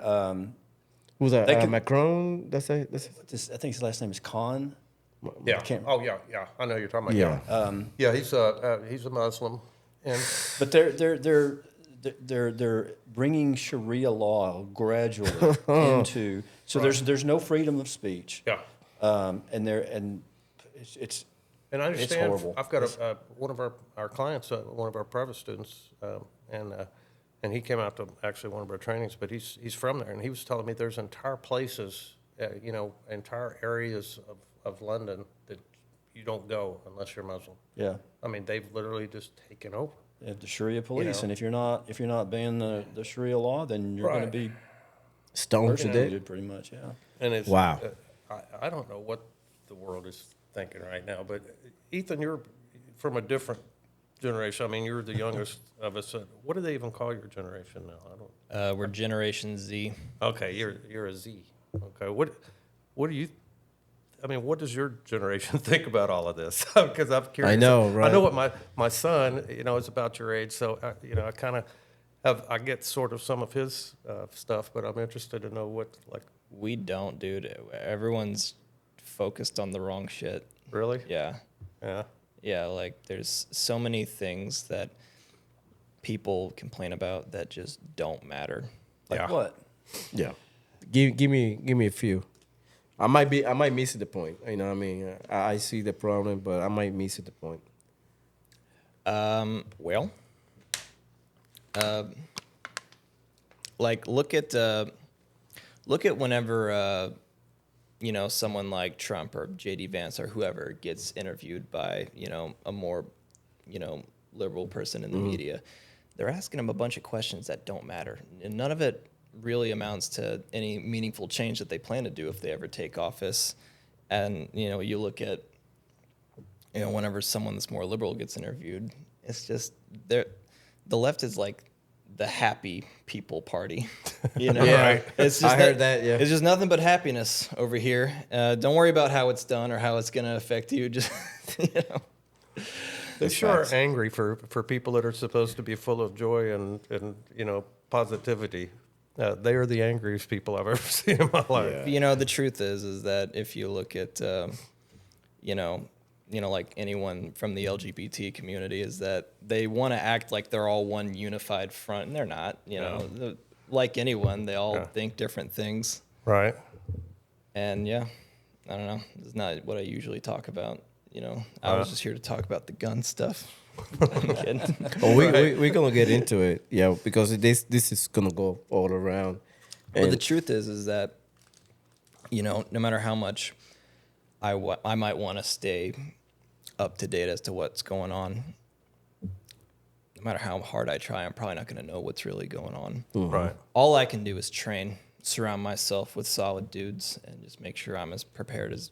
who's that? They can- Macron? That's I think his last name is Khan. Yeah. can't- Oh, yeah. I know you're talking about. Yeah. He's a Muslim, and But they're bringing Sharia law gradually into. So there's no freedom of speech. yeah. And it's And I understand. horrible. I've got one of our clients, one of our private students, and he came out to actually one of our trainings. But he's from there, and he was telling me there's entire places, entire areas of London that you don't go unless you're Muslim. yeah. I mean, they've literally just taken over. They have the Sharia police, know. and if you're not obeying the Sharia law, then you're going to Right. be Stoned to death. persecuted, pretty much. Yeah. And it's Wow. I don't know what the world is thinking right now, but Ethan, you're from a different generation. I mean, you're the youngest of us. What do they even call your generation now? I don't. We're Generation Z. Okay, you're a Z. Okay, what do you? I mean, what does your generation think about all of this? Because I'm curious. I know, I right? know what my son, is about your age, so I kind of I get sort of some of his stuff, but I'm interested to know what like We don't, dude. Everyone's focused on the wrong shit. really. Yeah. Yeah. Yeah, like there's so many things that people complain about that just don't matter. Like Yeah. what? Yeah. Give me a few. I might miss the point. You know what I mean? I see the problem, but I might miss the point. Like look at whenever someone like Trump or JD Vance or whoever gets interviewed by a more liberal person in the media, they're asking them a bunch of questions that don't matter, and none of it really amounts to any meaningful change that they plan to do if they ever take office. And you look at whenever someone that's more liberal gets interviewed, it's just the left is like the happy people party. Yeah, right. It's just I heard that, yeah. It's just nothing but happiness over here. Don't worry about how it's done or how it's going to affect you. Just They That's sure are facts. angry for people that are supposed to be full of joy and positivity. They are the angriest people I've ever seen in my life. Yeah. You know, the truth is that if you look at, like anyone from the LGBT community, is that they want to act like they're all one unified front, and they're not. Like anyone, they all think different things. Right. And yeah, I don't know. It's not what I usually talk about. I was just here to talk about the gun stuff. I'm kidding. Oh, we're gonna get into it, yeah, because this is gonna go all around. But the And truth is that, no matter how much I might want to stay up to date as to what's going on, no matter how hard I try, I'm probably not going to know what's really going on. Right. All I can do is train, surround myself with solid dudes, and just make sure I'm as prepared as,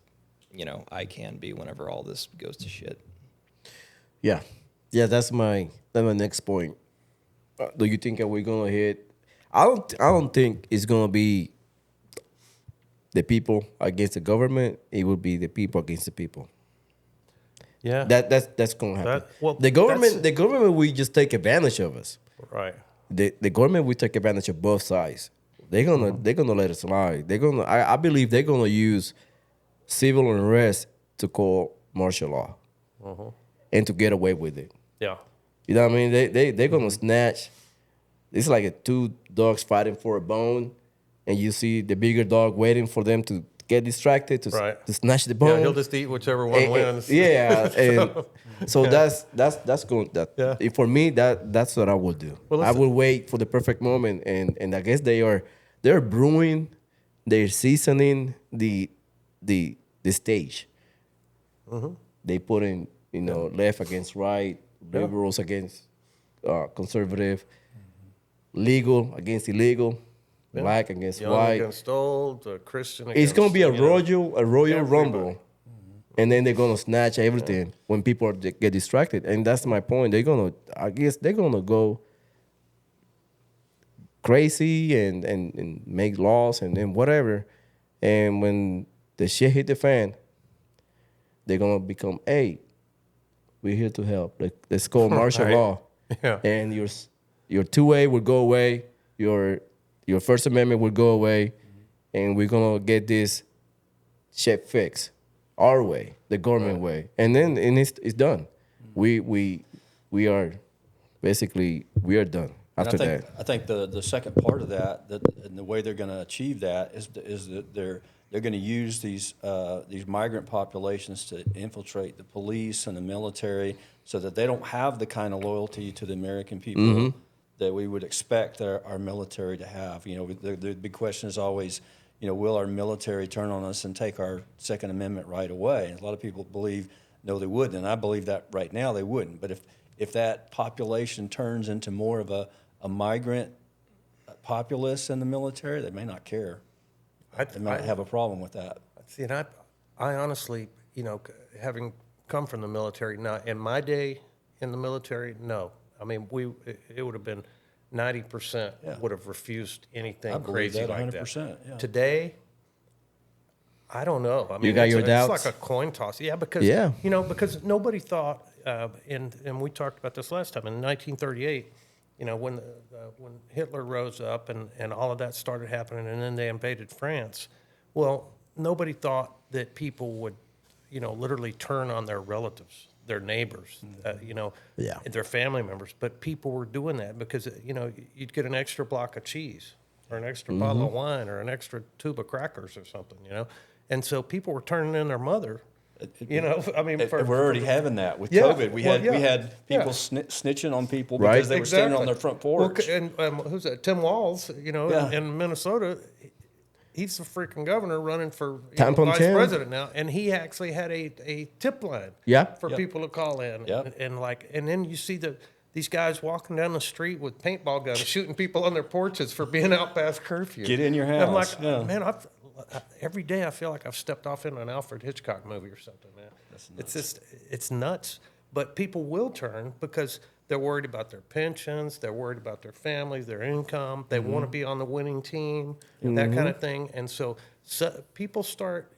I can be whenever all this goes to shit. yeah, that's my next point. Do you think that we're gonna hit? I don't think it's gonna be the people against the government. It will be the people against the people. Yeah. That's gonna happen. The that's- government will just take advantage of us. Right. The government will take advantage of both sides. They're gonna let us lie. I believe they're gonna use civil unrest to call martial law and to get away with it. Yeah. You know what I mean? They're gonna snatch. It's like two dogs fighting for a bone, and you see the bigger dog waiting for them to get distracted to snatch the bone. Yeah, he'll just eat whichever one wins. Yeah, and so that's going. Yeah. For me, that's what I would do. Well, I will wait for the perfect moment, and I guess they're brewing, they're seasoning the stage. They put in left against right, liberals against conservative, legal against illegal, black against Young white. against old, Christian against... It's gonna be a royal everybody. rumble, and then they're gonna snatch everything when people get distracted. And that's my point. I guess they're gonna go crazy and make laws and then whatever. And when the shit hit the fan, they're gonna become, hey, we're here to help. Let's call martial Right. law, Yeah. and your 2A will go away. Your First Amendment will go away, and we're gonna get this shit fixed our way, the government way, and then it's done. We are basically done after that. I think the second part of that and the way they're going to achieve that is that they're going to use these migrant populations to infiltrate the police and the military, so that they don't have the kind of loyalty to the American people that we would expect our military to have. The big question is always, will our military turn on us and take our Second Amendment right away? And a lot of people believe no, they wouldn't, and I believe that right now they wouldn't. But if that population turns into more of a migrant populace in the military, they may not care. They might have a problem with that. See, and I honestly, having come from the military, not in my day in the military, no. I mean, it would have been 90% would have refused anything I believe crazy that like 100%, that. yeah. Today, I don't know. I mean, You got your doubts? It's like a coin toss. Yeah, because because nobody thought, and we talked about this last time in 1938. When Hitler rose up and all of that started happening, and then they invaded France. Well, nobody thought that people would, literally turn on their relatives, their neighbors, their family members. But people were doing that because, you'd get an extra block of cheese or an extra bottle of wine or an extra tube of crackers or something, And so people were turning in their mother. I mean, We're already having that with Yeah, COVID. We well, had people yeah. snitching on people Right. because they were standing on their front porch. Well, and who's that? Tim Walz, Yeah. in Minnesota. He's the freaking governor running for Tampon vice Tim. president now, and he actually had a tip line for people to call in, and then you see these guys walking down the street with paintball guns shooting people on their porches for being out past curfew. Get in your And I'm house. like, man, every day I feel like I've stepped off into an Alfred Hitchcock movie or something, man. It's nuts. But people will turn because they're worried about their pensions, they're worried about their families, their income, they want to be on the winning team, that kind of thing. And so people start,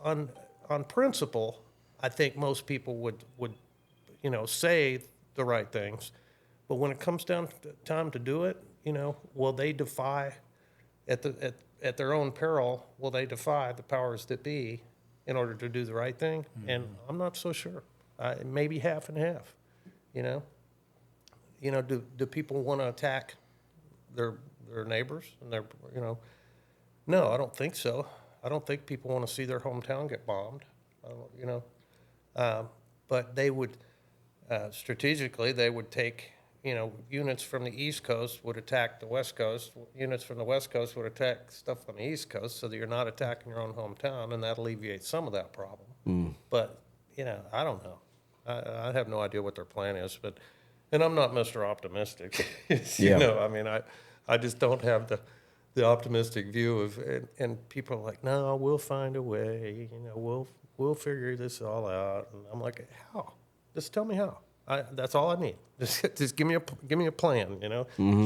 on principle, I think most people would say the right things, but when it comes down to time to do it, will they defy at their own peril? Will they defy the powers that be in order to do the right thing? And I'm not so sure. Maybe half and half. Do people want to attack their neighbors and No, I don't think so. I don't think people want to see their hometown get bombed. But they would strategically they would take units from the East Coast would attack the West Coast. Units from the West Coast would attack stuff on the East Coast, so that you're not attacking your own hometown, and that alleviates some of that problem. But I don't know. I have no idea what their plan is, and I'm not Mr. Optimistic. I just don't have the optimistic view of, and people are like, no, we'll find a way. We'll figure this all out. And I'm like, how? Just tell me how. That's all I need. Just give me a plan.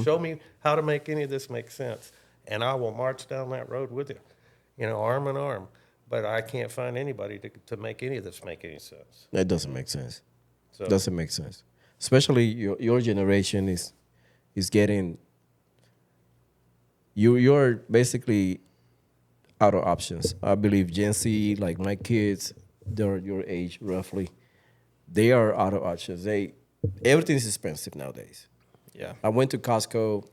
Show me how to make any of this make sense, and I will march down that road with you. Arm in arm. But I can't find anybody to make any of this make any sense. That doesn't make sense. So, Doesn't make sense. Especially your generation is getting. You're basically out of options. I believe Gen Z, like my kids, they're your age roughly. They are out of options. Everything is expensive nowadays. Yeah. I went to Costco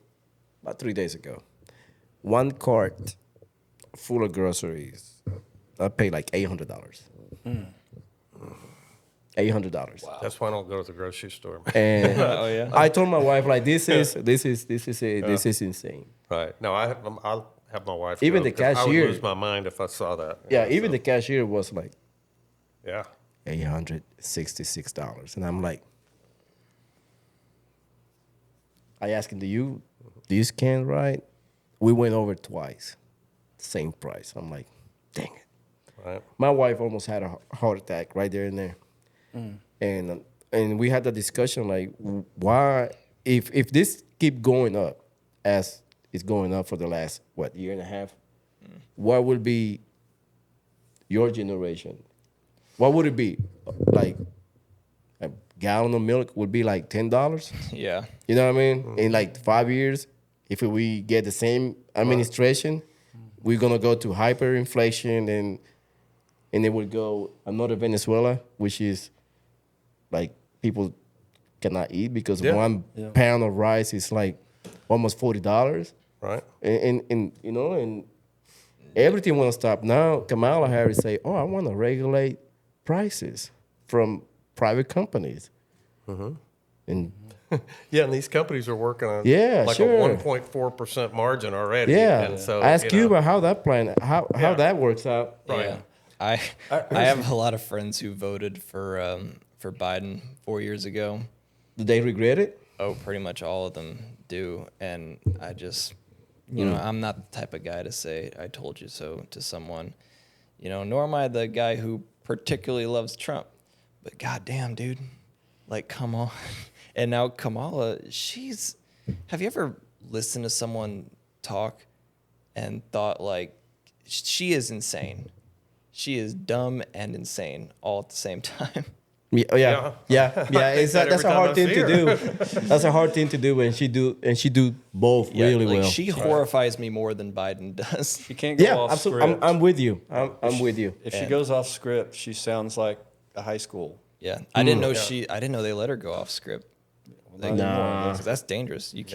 about 3 days ago. One cart full of groceries, I paid like $800. $800. wow. That's why I don't go to the grocery store. And Oh, yeah. I told my wife like this is insane. Right. No, I'll have my wife. Even go, the 'cause I cashier- would lose my mind if I saw that. Yeah, even the cashier was like Yeah. $866, and I'm like, I asked him, do you scan right? We went over twice, same price. I'm like, dang it. Right. My wife almost had a heart attack right there and there. And we had the discussion like, why, if this keep going up as it's going up for the last, year and a half, what would be your generation? What would it be? Like a gallon of milk would be like $10? Yeah. You know what I mean? In like 5 years, if we get the same administration, we're going to go to hyperinflation and it would go another Venezuela, which is like people cannot eat because one pound of rice is like almost $40. Right. And everything want to stop. Now Kamala Harris say, I want to regulate prices from private companies. And Yeah, and these companies are working on sure. a 1.4% margin already. yeah, And so, ask Cuba how that plan, how that works out. Right. Yeah. I have a lot of friends who voted for Biden 4 years ago. Do they regret it? Oh, pretty much all of them do. And I just, I'm not the type of guy to say, I told you so to someone, nor am I the guy who particularly loves Trump. But goddamn, dude, like, come on. And now Kamala, have you ever listened to someone talk and thought, like, she is insane? She is dumb and insane all at the same time. Yeah. That's that a every hard time I thing see to do. That's a hard thing to do, and she do both really like, well. She horrifies me more than Biden does. You can't go Yeah, off absolutely. script. I'm with you. I'm with you. If she goes off script, she sounds like a high school. Yeah, I didn't know I didn't know they let her go off script. Like, Nah. 'cause that's dangerous. You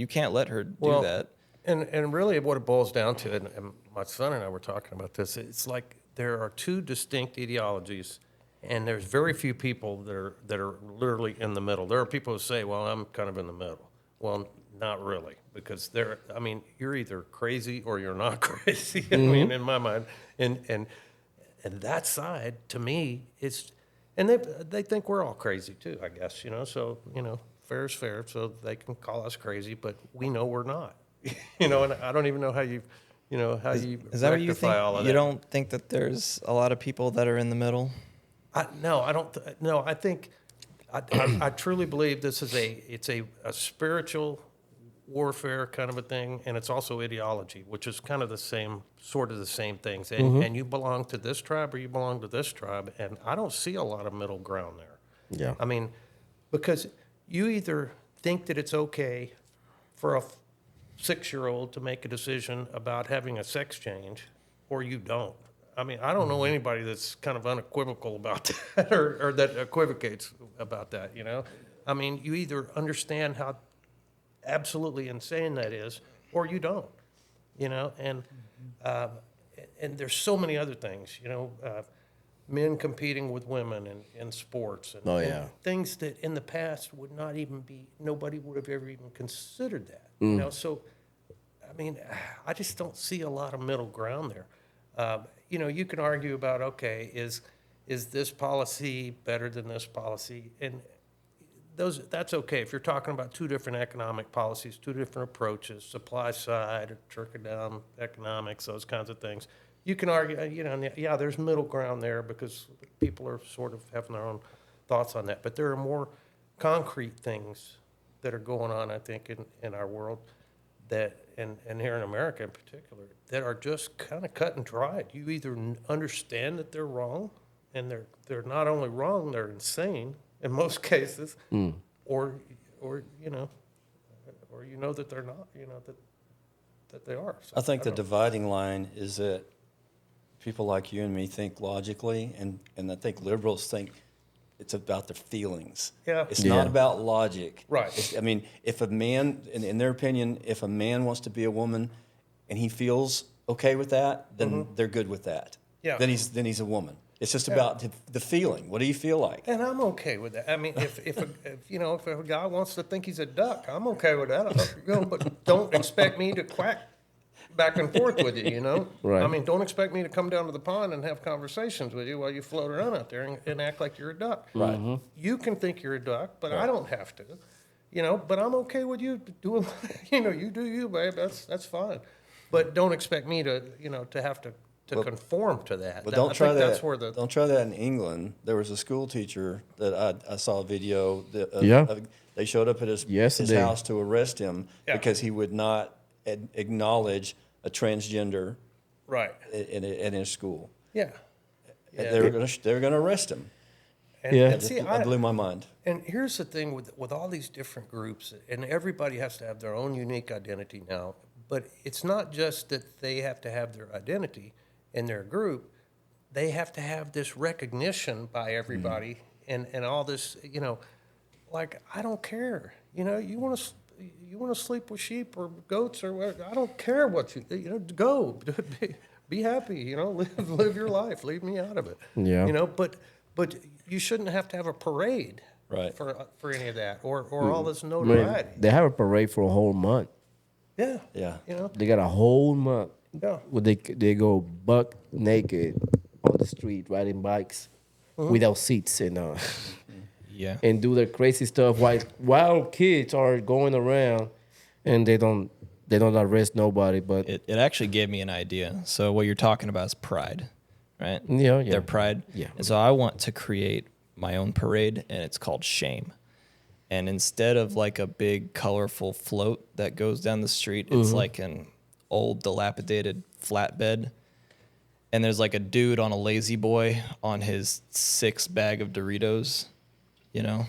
can't let her do Well, that. And really what it boils down to, and my son and I were talking about this, it's like there are two distinct ideologies, and there's very few people that are literally in the middle. There are people who say, well, I'm kind of in the middle. Well, not really, because you're either crazy or you're not crazy. I mean, in my mind. And that side, to me, is, and they think we're all crazy too, I guess, so, fair is fair, so they can call us crazy, but we know we're not. And I don't even know how you Is that what you think? all of that. You don't think that there's a lot of people that are in the middle? No, I don't. No, I think I truly believe this is a spiritual warfare kind of a thing, and it's also ideology, which is kind of the same things. And you belong to this tribe or you belong to this tribe, and I don't see a lot of middle ground there. Yeah. I mean, because you either think that it's okay for a 6-year-old to make a decision about having a sex change, or you don't. I mean, I don't know anybody that's kind of unequivocal about that or that equivocates about that, you know? I mean, you either understand how absolutely insane that is, or you don't, you know? And there's so many other things, you know, men competing with women in sports and, Oh, and yeah. things that in the past would not even be, nobody would have ever even considered that, you know? So, I mean, I just don't see a lot of middle ground there. You know, you can argue about, okay, is this policy better than this policy? And that's okay. If you're talking about two different economic policies, two different approaches, supply side, trickle down economics, those kinds of things, you can argue, you know, yeah, there's middle ground there because people are sort of having their own thoughts on that. But there are more concrete things that are going on, I think, in our world that, and here in America in particular, that are just kind of cut and dried. You either understand that they're wrong, and they're not only wrong, they're insane in most cases, or you know, or you know that they're not, you know, that they are. So, I think the don't know. dividing line is that people like you and me think logically, and I think liberals think it's about their feelings. Yeah. It's Yeah. not about logic. Right. I mean, if a man, in their opinion, if a man wants to be a woman and he feels okay with that, then they're good with that. Yeah. Then he's a woman. It's just about the feeling. What do you feel like? And I'm okay with that. I mean, if you know, if a guy wants to think he's a duck, I'm okay with that. You know, but don't expect me to quack back and forth with you, you know? Right. I mean, don't expect me to come down to the pond and have conversations with you while you float around out there and act like you're a duck. Right. You can think you're a duck, but I don't have to, you know? But I'm okay with you doing, you know, you do you, babe. That's fine. But don't expect me to, you know, to have to conform to that. But I don't try think that. That's where the Don't try that in England. There was a school teacher that I saw a video. Yeah. They showed up at his Yesterday. house to arrest him Yeah. because he would not acknowledge a transgender right. in his school. Yeah. They were going to arrest him. And, Yeah. and see, That blew my mind. And here's the thing with all these different groups, and everybody has to have their own unique identity now, but it's not just that they have to have their identity in their group, they have to have this recognition by everybody and all this, you know, like, I don't care. You know, you want to sleep with sheep or goats or whatever, I don't care what you know, go. Be happy, you know, live your life. Leave me out of it. Yeah. You know, but you shouldn't have to have a parade Right. for any of that or all this I mean, notoriety. they have a parade for a whole month. Yeah. Yeah. You know. They got a whole month Yeah. where they go buck naked on the street riding bikes without seats Yeah. and do their crazy stuff while kids are going around and they don't arrest nobody. But It actually gave me an idea. So what you're talking about is pride, right? Yeah. Their pride. Yeah. And so I want to create my own parade, and it's called shame. And instead of like a big colorful float that goes down the street, it's like an old dilapidated flatbed. And there's like a dude on a lazy boy on his 6 bag of Doritos, you know?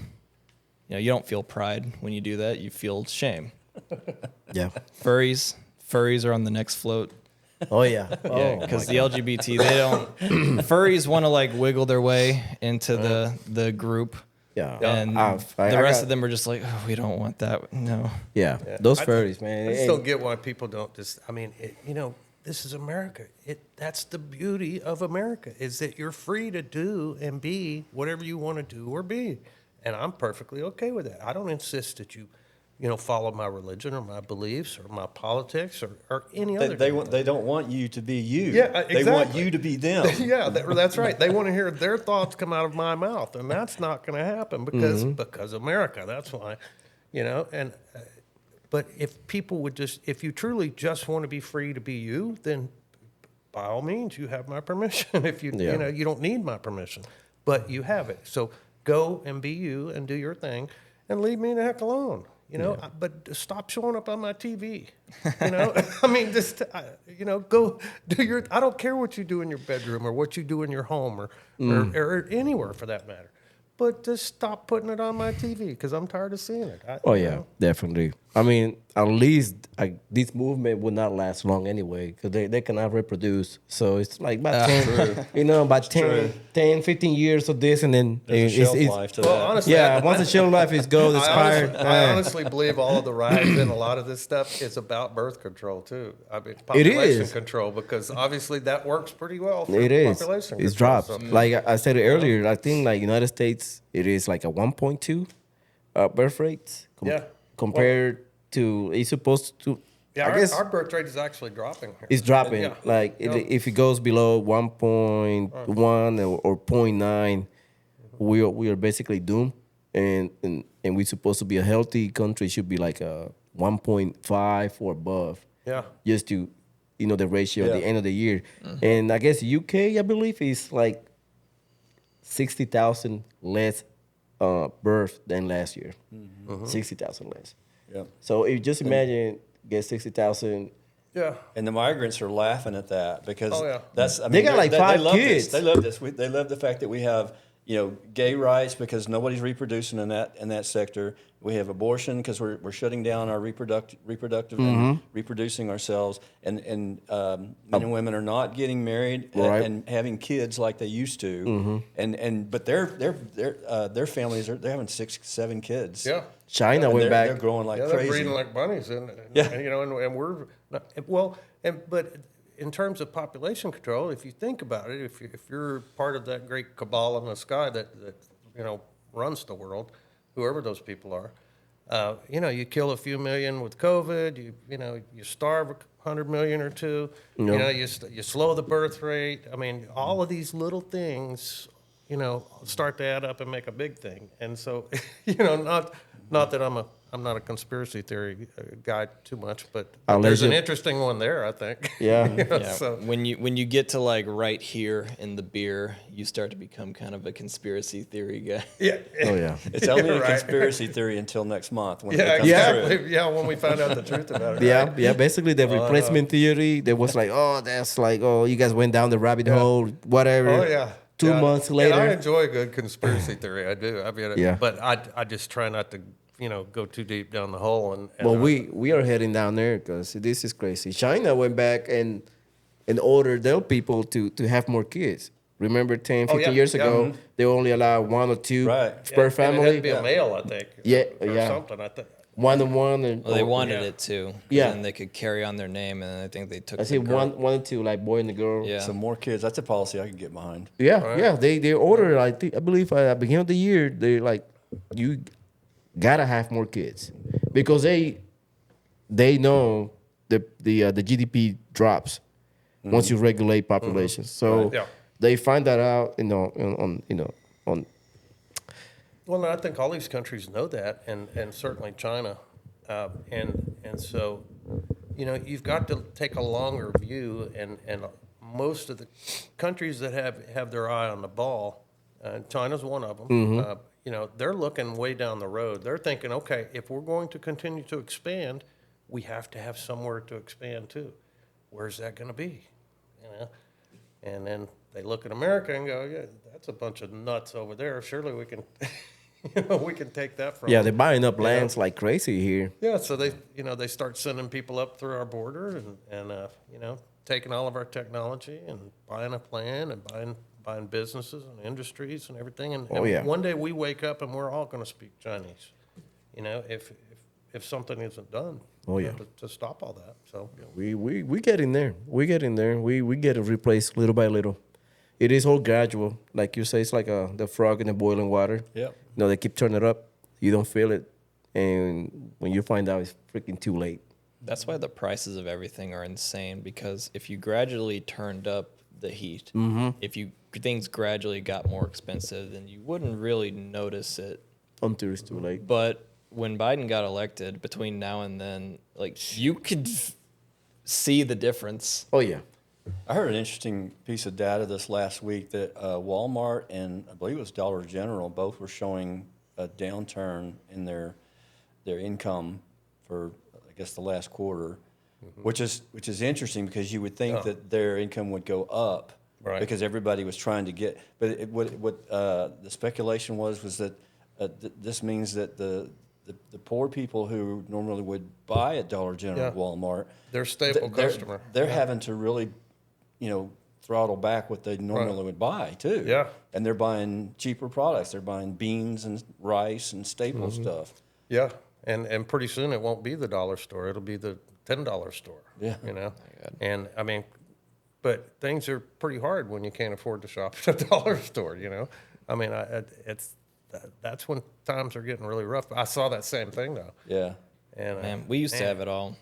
You don't feel pride when you do that. You feel shame. yeah. Furries are on the next float. Oh yeah. Yeah, Oh, because the LGBT, they don't. Furries want to like wiggle their way into the group, yeah. and the rest of them are just like, oh, we don't want that. No. Yeah. Those I- furries, man. I just And- don't get why people don't just. I mean, you know, this is America. That's the beauty of America is that you're free to do and be whatever you want to do or be, and I'm perfectly okay with that. I don't insist that you know, follow my religion or my beliefs or my politics or any other. They don't want you to be you. Yeah, They want exactly. you to be them. Yeah, that's right. They want to hear their thoughts come out of my mouth, and that's not going to happen because America. That's why, you know. And but if people would if you truly just want to be free to be you, then by all means, you have my permission. If you Yeah. you know, you don't need my permission, but you have it. So go and be you and do your thing, and leave me the heck alone. You know, but stop showing up on my TV. You know, I mean, just you know, go do your. I don't care what you do in your bedroom or what you do in your home or anywhere for that matter. but just stop putting it on my TV because I'm tired of seeing it. Oh yeah, definitely. I mean, at least this movement will not last long anyway because they cannot reproduce. So it's like about 10, about 10, 15 years of this, and then There's a shelf life to Well, that. honestly, yeah, once the shelf life is go, I expired. I honestly believe all of the rise in a lot of this stuff is about birth control too. I mean, population is. control because obviously that works pretty well for It is. population It's control. dropped. Like I said earlier, I think like United States, it is like a 1.2 birth rates Yeah. compared to it's supposed to. Yeah, I guess our birth rate is actually dropping here. it's dropping. Yeah. Like Yeah. if it goes below 1.1 or 0.9, we are basically doomed. And we're supposed to be a healthy country. Should be like a 1.5 or above. Yeah. Just to, the ratio at the Yeah. end of the year. And I guess UK, I believe, is like 60,000 less birth than last year. 60,000 less. Yeah. So if you just imagine get 60,000. Yeah. And the migrants are laughing at that because Oh, yeah. that's. I mean, They got like 5 love kids. This. They love this. They love the fact that we have gay rights because nobody's reproducing in that sector. We have abortion because we're shutting down our reproductive and reproducing ourselves. And men and women are not getting married Right. and having kids like they used to. But their families they're having 6, 7 kids. Yeah. China And went back. They're growing like Yeah, they're crazy. breeding like bunnies, and Yeah. and we're not, but in terms of population control, if you think about it, if you're part of that great cabal in the sky that runs the world, whoever those people are, you kill a few million with COVID, you starve 100 million or two, you slow the birth rate. I mean, all of these little things, start to add up and make a big thing, and so not that I'm not a conspiracy theory guy too much, but there's an interesting one there, I think. Yeah. Yeah. So When you get to like right here in the beer, you start to become kind of a conspiracy theory guy. yeah, Oh yeah. It's only a Right. conspiracy theory until next month when yeah, it becomes exactly. true. Yeah, when we find out the truth about it. Yeah, right? yeah. Basically, the replacement theory. There was like, that's like, you guys went down the rabbit hole, whatever. Oh yeah. 2 Yeah. months And I later. enjoy a good conspiracy theory. I do. I mean, Yeah. But I just try not to go too deep down the hole. And Well, we are heading down there because this is crazy. China went back and ordered their people to have more kids. Remember 10, 15 yeah, years yeah. ago, they only allowed 1 or 2 Right. per And family. it had to be a male, I think. Yeah, or yeah. something. I think. 1-on-1. And, Well, they wanted yeah. it to. Yeah. And they could carry on their name, and I think they took. I the see girl. 1 and 2, like boy and the girl. Yeah. Some more kids. That's a policy I could get behind. Yeah, yeah. They ordered. I believe at the beginning of the year, they like you gotta have more kids because they know the GDP drops once you regulate populations. So Right. Yeah. they find that out, on Well, no, I think all these countries know that, and certainly China, and so, you've got to take a longer view, and most of the countries that have their eye on the ball, China's one of them. They're looking way down the road. They're thinking, okay, if we're going to continue to expand, we have to have somewhere to expand to. Where's that going to be? And then they look at America and go, yeah, that's a bunch of nuts over there. Surely we can. We can take that from yeah, them. they're buying up lands like crazy here. Yeah, so they start sending people up through our border and taking all of our technology and buying a plan and buying businesses and industries and everything. And yeah. one day we wake up and we're all going to speak Chinese. If something isn't done. Oh, yeah. To stop all that. So We get in there. We get in there. We get it replaced little by little. It is all gradual. Like you say, it's like the frog in the boiling water. Yep. They keep turning it up. You don't feel it. And when you find out, it's freaking too late. That's why the prices of everything are insane, because if you gradually turned up the heat, if things gradually got more expensive, then you wouldn't really notice it. Until it's too late. But when Biden got elected, between now and then, like, you could see the difference. Oh, yeah. I heard an interesting piece of data this last week that Walmart and I believe it was Dollar General both were showing a downturn in their income for I guess the last quarter, which is interesting because you would think that their income would go up Right. because everybody was trying to get. But what the speculation was that this means that the poor people who normally would buy at Dollar General Yeah. or Walmart, They're a staple customer. They're having to really, throttle back what they normally would buy too. Yeah. And they're buying cheaper products. They're buying beans and rice and staple stuff. Yeah, and pretty soon it won't be the dollar store; it'll be the $10 store. Yeah. And I mean, but things are pretty hard when you can't afford to shop at a dollar store. I mean, that's when times are getting really rough. I saw that same thing though. Yeah. And Man, we used to have it all.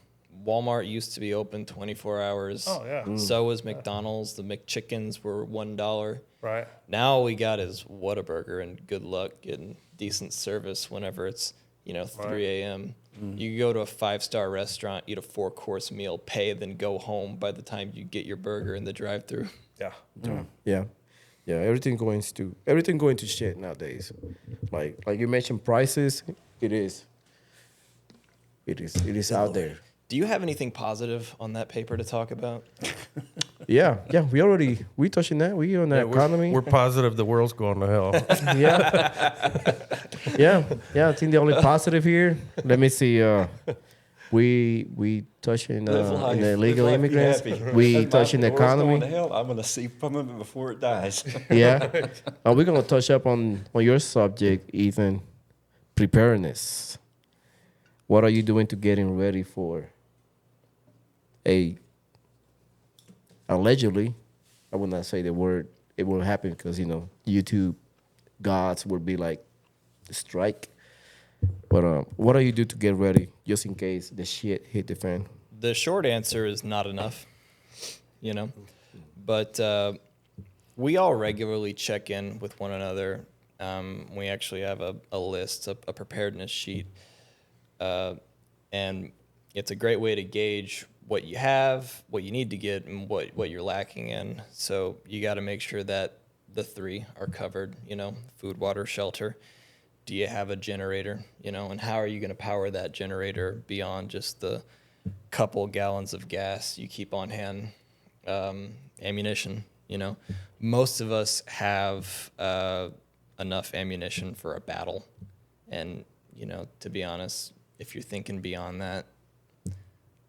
Walmart used to be open 24 hours. Oh, yeah. So was McDonald's. The McChickens were $1. right. Now all we got is Whataburger, and good luck getting decent service whenever it's 3 a.m. You could go to a 5-star restaurant, eat a 4-course meal, pay, then go home by the time you get your burger in the drive-through. Yeah. Yeah, everything going to shit nowadays. Like you mentioned, prices. It is out there. Do you have anything positive on that paper to talk about? Yeah. We touching that. We on the economy. We're positive the world's going to hell. Yeah. I think the only positive here. Let me see. We touching in the illegal immigrants. We touching the economy. I'm going to see from it before it dies. Yeah. We're gonna touch up on your subject, Ethan. Preparedness. What are you doing to getting ready for allegedly, I will not say the word, it will happen because, YouTube gods will be like, strike. But what do you do to get ready just in case the shit hit the fan? The short answer is not enough, But we all regularly check in with one another. We actually have a list, a preparedness sheet. And it's a great way to gauge what you have, what you need to get, and what you're lacking in. So you got to make sure that the 3 are covered, food, water, shelter. Do you have a generator, and how are you going to power that generator beyond just the couple gallons of gas you keep on hand? Ammunition, Most of us have enough ammunition for a battle. And, to be honest, if you're thinking beyond that,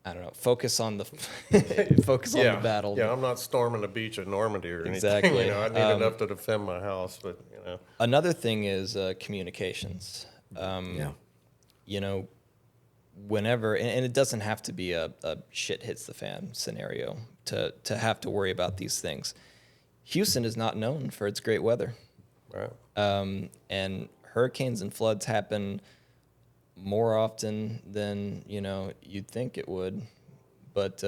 I don't know. Focus on the the battle. Yeah, I'm not storming the beach at Normandy or Exactly. anything. I need enough to defend my house, but Another thing is communications. Whenever, and it doesn't have to be a shit hits the fan scenario to have to worry about these things. Houston is not known for its great weather. right. And hurricanes and floods happen more often than you'd think it would, but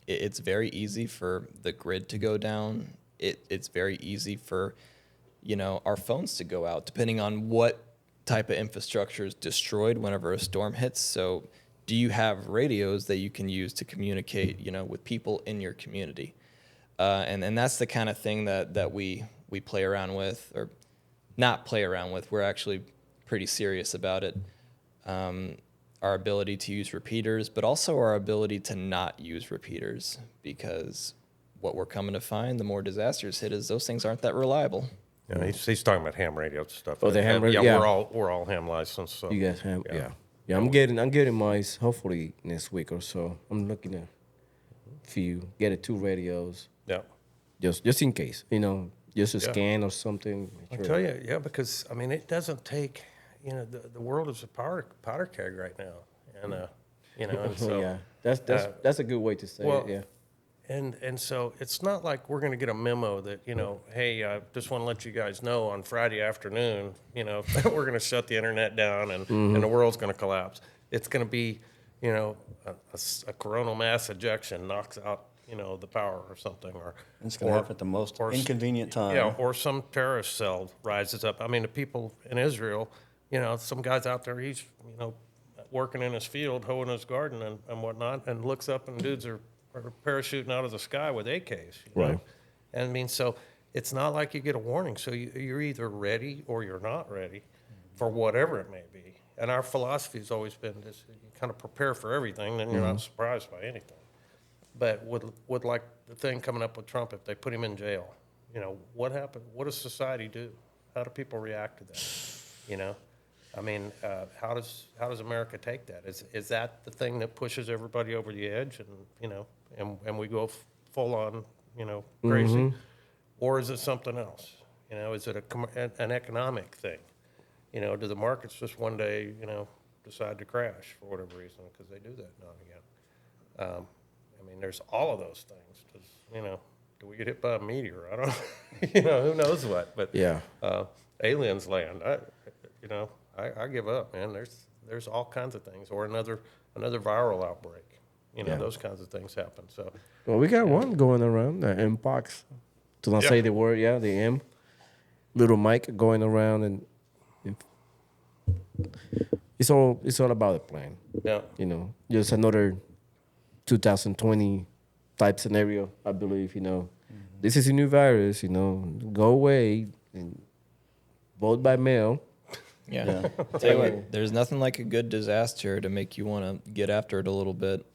it's very easy for the grid to go down. It's very easy for our phones to go out, depending on what type of infrastructure is destroyed whenever a storm hits. So do you have radios that you can use to communicate with people in your community? And that's the kind of thing that we play around with, or not play around with. We're actually pretty serious about it. Our ability to use repeaters, but also our ability to not use repeaters, because what we're coming to find, the more disasters hit, is those things aren't that reliable. Yeah, he's talking about ham radio stuff. Oh, the ham radio? Yeah, Yeah. we're all ham licensed. So You guys have, yeah. I'm getting mine hopefully next week or so. I'm looking at get 2 radios yeah. just in case, just a Yeah. scan or something. I tell you, yeah, because I mean, it doesn't take. The world is a powder keg right now, and and so yeah, that's a good way to say well, it. Yeah. And so it's not like we're going to get a memo that, hey, I just want to let you guys know on Friday afternoon, we're going to shut the internet down and the world's going to collapse. It's going to be, a coronal mass ejection knocks out, the power or something. Or It's going to happen at the most inconvenient time. Yeah, or some terrorist cell rises up. I mean, the people in Israel, some guy's out there, he's, working in his field, hoeing his garden and whatnot, and looks up and dudes are parachuting out of the sky with AKs. Right. And I mean, so it's not like you get a warning. So you're either ready or you're not ready for whatever it may be. And our philosophy has always been this: you kind of prepare for everything, then you're not surprised by anything. But with like the thing coming up with Trump, if they put him in jail, what happened? What does society do? How do people react to that? I mean, how does America take that? Is that the thing that pushes everybody over the edge, and we go full on, crazy, or is it something else? Is it an economic thing? Do the markets just one day, decide to crash for whatever reason? Because they do that now and again. I mean, there's all of those things. Do we get hit by a meteor? I don't. Who knows what? But Yeah. Aliens land. I give up, man. There's all kinds of things, or another viral outbreak. Those kinds of things happen. So, Well, we got one going around, the Mpox. To not say the word, the M. Little Mike going around, and it's all about the plan. yeah, Just another 2020 type scenario, I believe. This is a new virus. Go away and vote by mail. Yeah. Tell you what, there's nothing like a good disaster to make you want to get after it a little bit.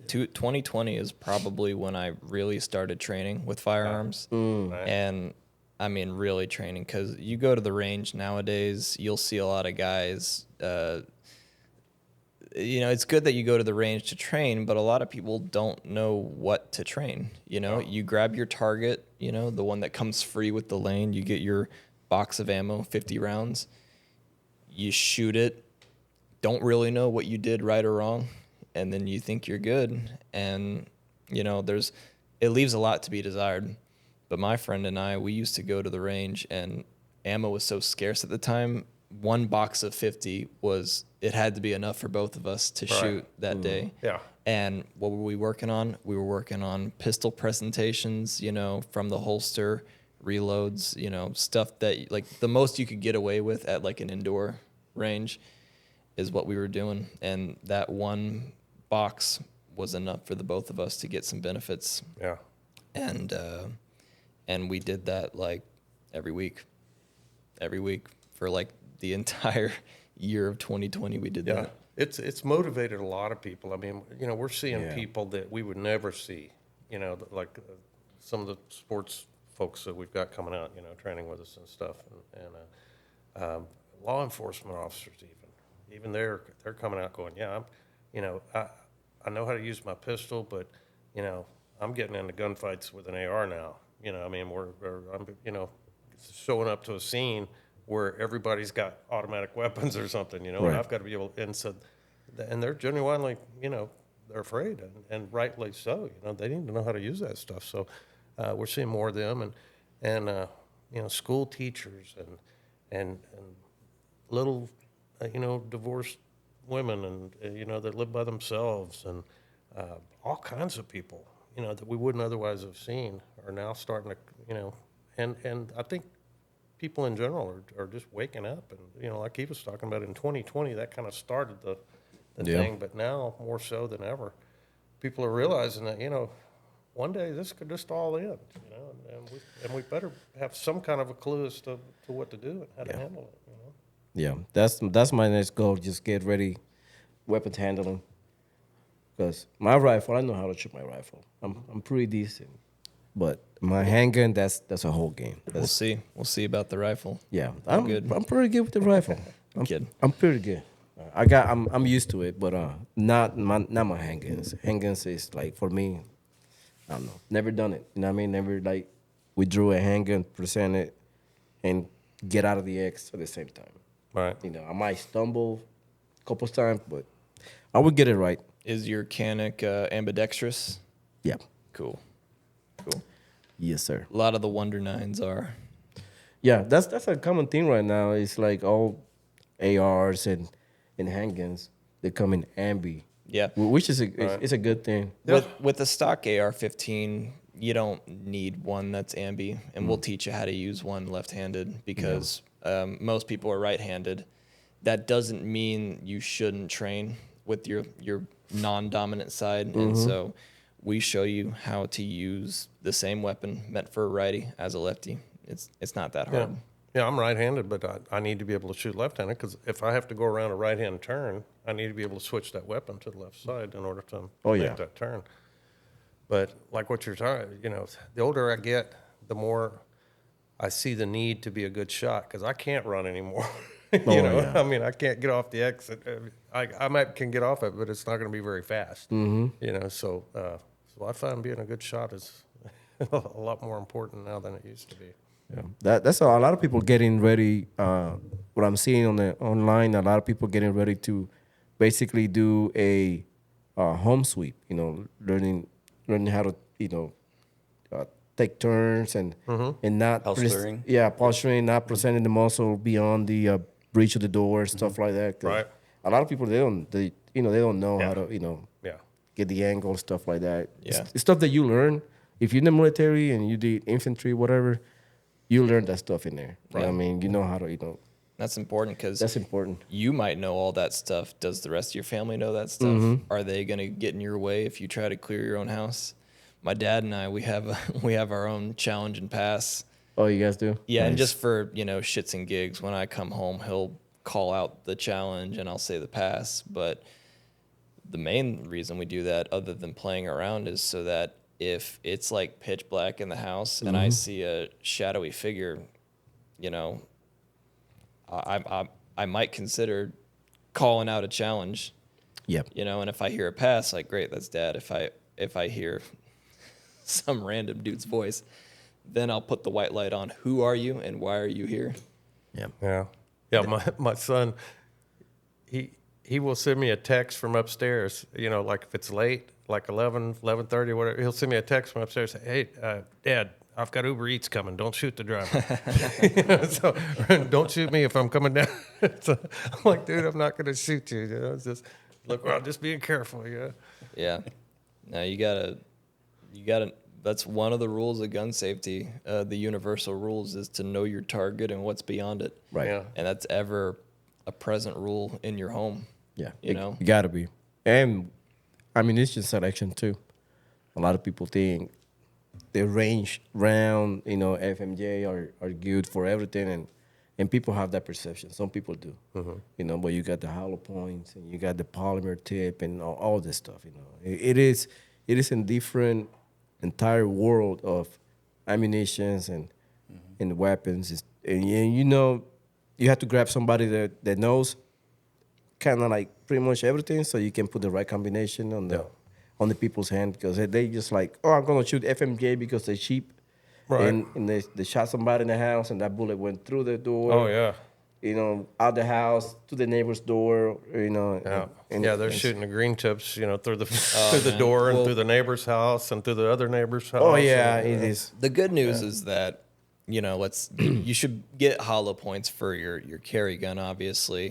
2020 is probably when I really started training with firearms. Right. And I mean, really training, because you go to the range nowadays, you'll see a lot of guys. It's good that you go to the range to train, but a lot of people don't know what to train. You grab your target, the one that comes free with the lane. You get your box of ammo, 50 rounds. You shoot it, don't really know what you did right or wrong, and then you think you're good. And, it leaves a lot to be desired. But my friend and I, we used to go to the range, and ammo was so scarce at the time. One box of 50 it had to be enough for both of us to shoot that day. Yeah. And what were we working on? We were working on pistol presentations, from the holster, reloads, stuff that like the most you could get away with at like an indoor range is what we were doing. And that one box was enough for the both of us to get some benefits. Yeah. And we did that like every week for like the entire year of 2020. We did that. It's motivated a lot of people. I mean, we're seeing people that we would never see, like some of the sports folks that we've got coming out, training with us and stuff, and law enforcement officers even they're coming out going, I know how to use my pistol, but I'm getting into gunfights with an AR now. I mean, I'm showing up to a scene where everybody's got automatic weapons or something, and I've got to be able. And they're genuinely, they're afraid, and rightly so. They need to know how to use that stuff. So we're seeing more of them, and school teachers and little, divorced women, and that live by themselves, and all kinds of people, that we wouldn't otherwise have seen are now starting to, and I think people in general are just waking up, and like he was talking about in 2020, that kind of started the thing, but now more so than ever, people are realizing that one day this could just all end, and we better have some kind of a clue as to what to do and how to handle it. Yeah, that's my next goal. Just get ready, weapons handling. Because my rifle, I know how to shoot my rifle. I'm pretty decent, but my handgun, that's a whole game. We'll see about the rifle. Yeah, I'm good. I'm pretty good with the rifle. I'm kidding. I'm pretty good. I'm used to it, but not my handguns. Handguns is like for me, I don't know. Never done it. You know what I mean? Never like withdrew a handgun, present it, and get out of the X at the same time. Right. I might stumble a couple times, but I would get it right. Is your Canic ambidextrous? Yeah. Cool. Yes, sir. A lot of the Wonder 9s are. Yeah, that's a common thing right now. It's like all ARs and handguns, they come in ambi. Yeah. Which is it's a good thing. With the stock AR-15, you don't need one that's ambi, and we'll teach you how to use one left-handed because most people are right-handed. That doesn't mean you shouldn't train with your non-dominant side, and so we show you how to use the same weapon meant for a righty as a lefty. It's not that hard. Yeah, I'm right-handed, but I need to be able to shoot left-handed because if I have to go around a right-hand turn, I need to be able to switch that weapon to the left side in order to make that turn. But like what you're talking, the older I get, the more I see the need to be a good shot because I can't run anymore. Yeah. I mean, I can't get off the exit. Can get off it, but it's not going to be very fast. So I find being a good shot is a lot more important now than it used to be. Yeah, that's a lot of people getting ready. What I'm seeing online, a lot of people getting ready to basically do a home sweep. Learning how to take turns and not Posturing. posturing, not presenting the muscle beyond the reach of the door, stuff like that. 'Cause Right. a lot of people they don't know how to Yeah. get the angle, stuff like that. Yeah. It's stuff that you learn if you're in the military and you did infantry, whatever. You learn that stuff in there. You know what I mean, you know how to That's important because that's important. you might know all that stuff. Does the rest of your family know that stuff? Are they going to get in your way if you try to clear your own house? My dad and I, we have our own challenge and pass. Oh, you guys do? Yeah, and Nice. just for, shits and gigs, when I come home, he'll call out the challenge and I'll say the pass. But the main reason we do that, other than playing around, is so that if it's like pitch black in the house and I see a shadowy figure, I might consider calling out a challenge. Yep. And if I hear a pass, like, great, that's Dad. If I hear some random dude's voice, then I'll put the white light on. Who are you and why are you here? Yep. Yeah. My son, he will send me a text from upstairs, like if it's late, like 11:30 or whatever, he'll send me a text from upstairs, say, hey, Dad, I've got Uber Eats coming. Don't shoot the driver. So don't shoot me if I'm coming down. So I'm like, dude, I'm not going to shoot you. It's just, look around, just being careful. Yeah. Now you gotta, that's one of the rules of gun safety. The universal rules is to know your target and what's beyond it. Right. Yeah. And that's ever a present rule in your home. Yeah. You know? You gotta be. And ammunition selection too. A lot of people think the range round, FMJ are good for everything, and people have that perception. Some people do, but you got the hollow points and you got the polymer tip and all this stuff. It is a different entire world of ammunitions and weapons. And you have to grab somebody that knows kind of like pretty much everything, so you can put the right combination on the people's hand, because they just like, oh, I'm gonna shoot FMJ because they're cheap, Right. and they shot somebody in the house and that bullet went through the door. Oh, yeah. Out the house to the neighbor's door. Yeah, and they're shooting the green tips, through the man. door and Well- through the neighbor's house and through the other neighbor's house. Oh yeah, and, it is. The good news is that, you should get hollow points for your carry gun, obviously.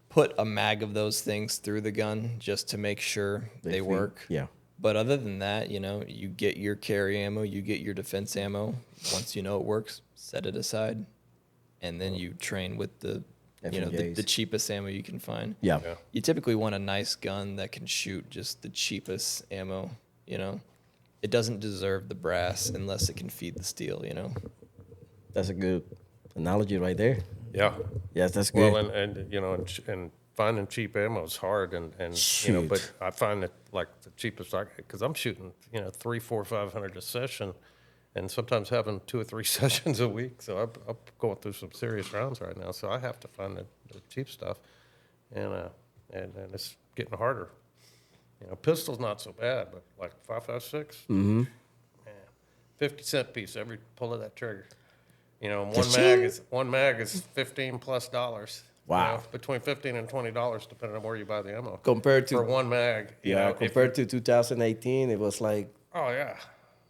Put a mag of those things through the gun just to make sure they fit. work. Yeah. But other than that, you get your carry ammo, you get your defense ammo. Once you know it works, set it aside. And then you train with the FMJs. cheapest ammo you can find. Yeah. Yeah. You typically want a nice gun that can shoot just the cheapest ammo, It doesn't deserve the brass unless it can feed the steel, That's a good analogy right there. Yeah. Yes, that's good. Well, and finding cheap ammo is hard, and Shoot. but I find that like the cheapest, because I'm shooting 3, 4, 500 a session, and sometimes having 2 or 3 sessions a week. So I'm going through some serious rounds right now. So I have to find the cheap stuff, and it's getting harder. Pistol's not so bad, but like 5.56, 50-cent piece every pull of that trigger. One mag is $15+. Wow. Between $15 and $20, depending on where you buy the ammo. Compared to for one mag. compared to 2018, it was like Oh yeah.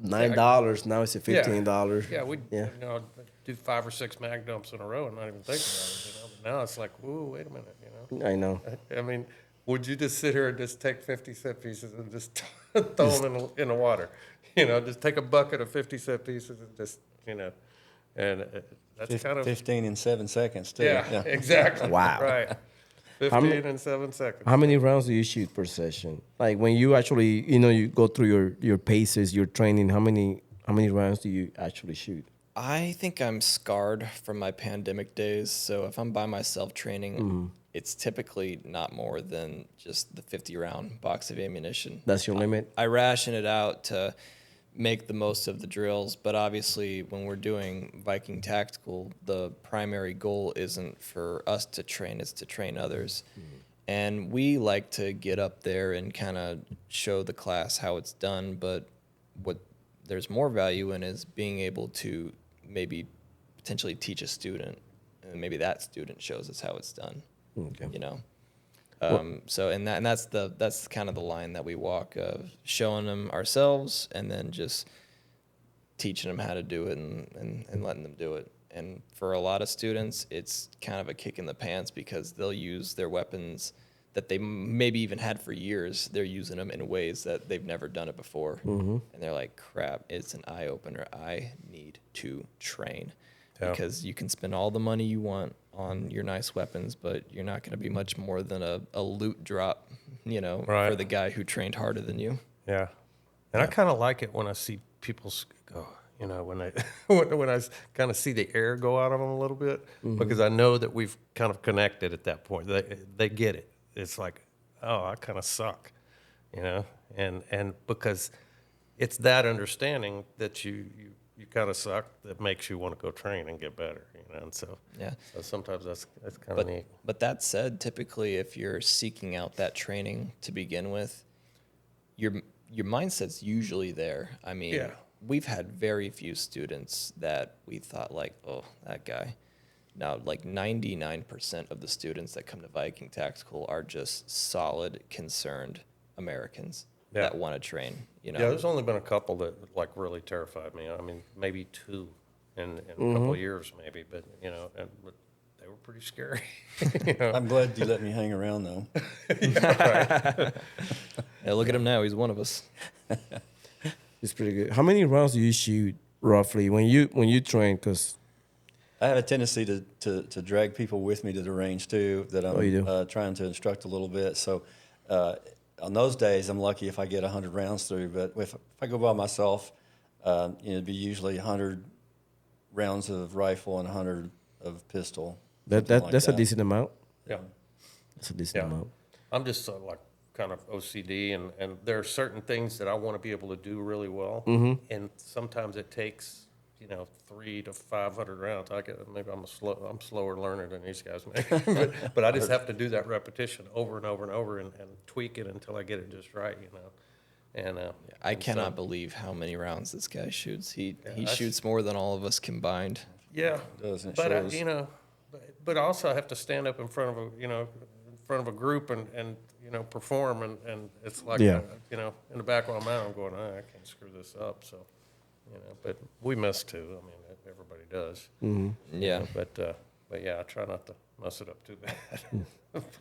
$9. Now it's at $15. Yeah, we Yeah. do 5 or 6 mag dumps in a row and not even think about it. But now it's like, ooh, wait a minute. I know. I mean, would you just sit here and just take 50-cent pieces and just throw them in the water? Just take a bucket of 50-cent pieces and just and that's kind of 15 in 7 seconds too. yeah, exactly. Wow. Right. 15 in 7 seconds. How many rounds do you shoot per session? Like when you actually, you go through your paces, your training, how many rounds do you actually shoot? I think I'm scarred from my pandemic days. So if I'm by myself training, it's typically not more than just the 50-round box of ammunition. That's your limit? I ration it out to make the most of the drills, but obviously when we're doing Viking Tactical, the primary goal isn't for us to train, it's to train others. And we like to get up there and kind of show the class how it's done, but what there's more value in is being able to maybe potentially teach a student, and maybe that student shows us how it's done. Okay. You know, so that's kind of the line that we walk of showing them ourselves and then just teaching them how to do it and letting them do it. And for a lot of students, it's kind of a kick in the pants because they'll use their weapons that they maybe even had for years. They're using them in ways that they've never done it before. And they're like, crap, it's an eye opener. I need to train. Because you can spend all the money you want on your nice weapons, but you're not going to be much more than a loot drop, you know, for the guy who trained harder than you. Yeah. And I kind of like it when I see people go, you know, when I when I kind of see the air go out of them a little bit, because I know that we've kind of connected at that point. They get it. It's like, oh, I kind of suck, you know, and because it's that understanding that you kind of suck that makes you want to go train and get better, you know. And so so sometimes that's kind of neat. But that said, typically if you're seeking out that training to begin with, your mindset's usually there. I mean, we've had very few students that we thought like, oh, that guy. Now, like 99% of the students that come to Viking Tactical are just solid, concerned Americans that want to train. You know? Yeah, there's only been a couple that like really terrified me. I mean, maybe two in a couple of years, maybe, but you know, but they were pretty scary. You know? I'm glad you let me hang around though. Yeah, look at him now. He's one of us. It's pretty good. How many rounds do you shoot roughly when you train? Because I have a tendency to drag people with me to the range too that I'm trying to instruct a little bit. So on those days, I'm lucky if I get 100 rounds through. But if I go by myself, you know, it'd be usually 100 rounds of rifle and 100 of pistol. That's a decent amount. Yeah, That's a decent amount. I'm just like kind of OCD, and there are certain things that I want to be able to do really well, and sometimes it takes, you know, 300 to 500 rounds. Maybe I'm slower learner than these guys, maybe. but I just have to do that repetition over and over and over and tweak it until I get it just right, you know. And I cannot believe how many rounds this guy shoots. He shoots more than all of us combined. Yeah, Doesn't but shows. you know, but also I have to stand up in front of a group and you know, perform, and it's like you know, in the back of my mind I'm going, oh, I can't screw this up. So, you know, but we miss too. I mean, everybody does. Yeah. But yeah, I try not to mess it up too bad.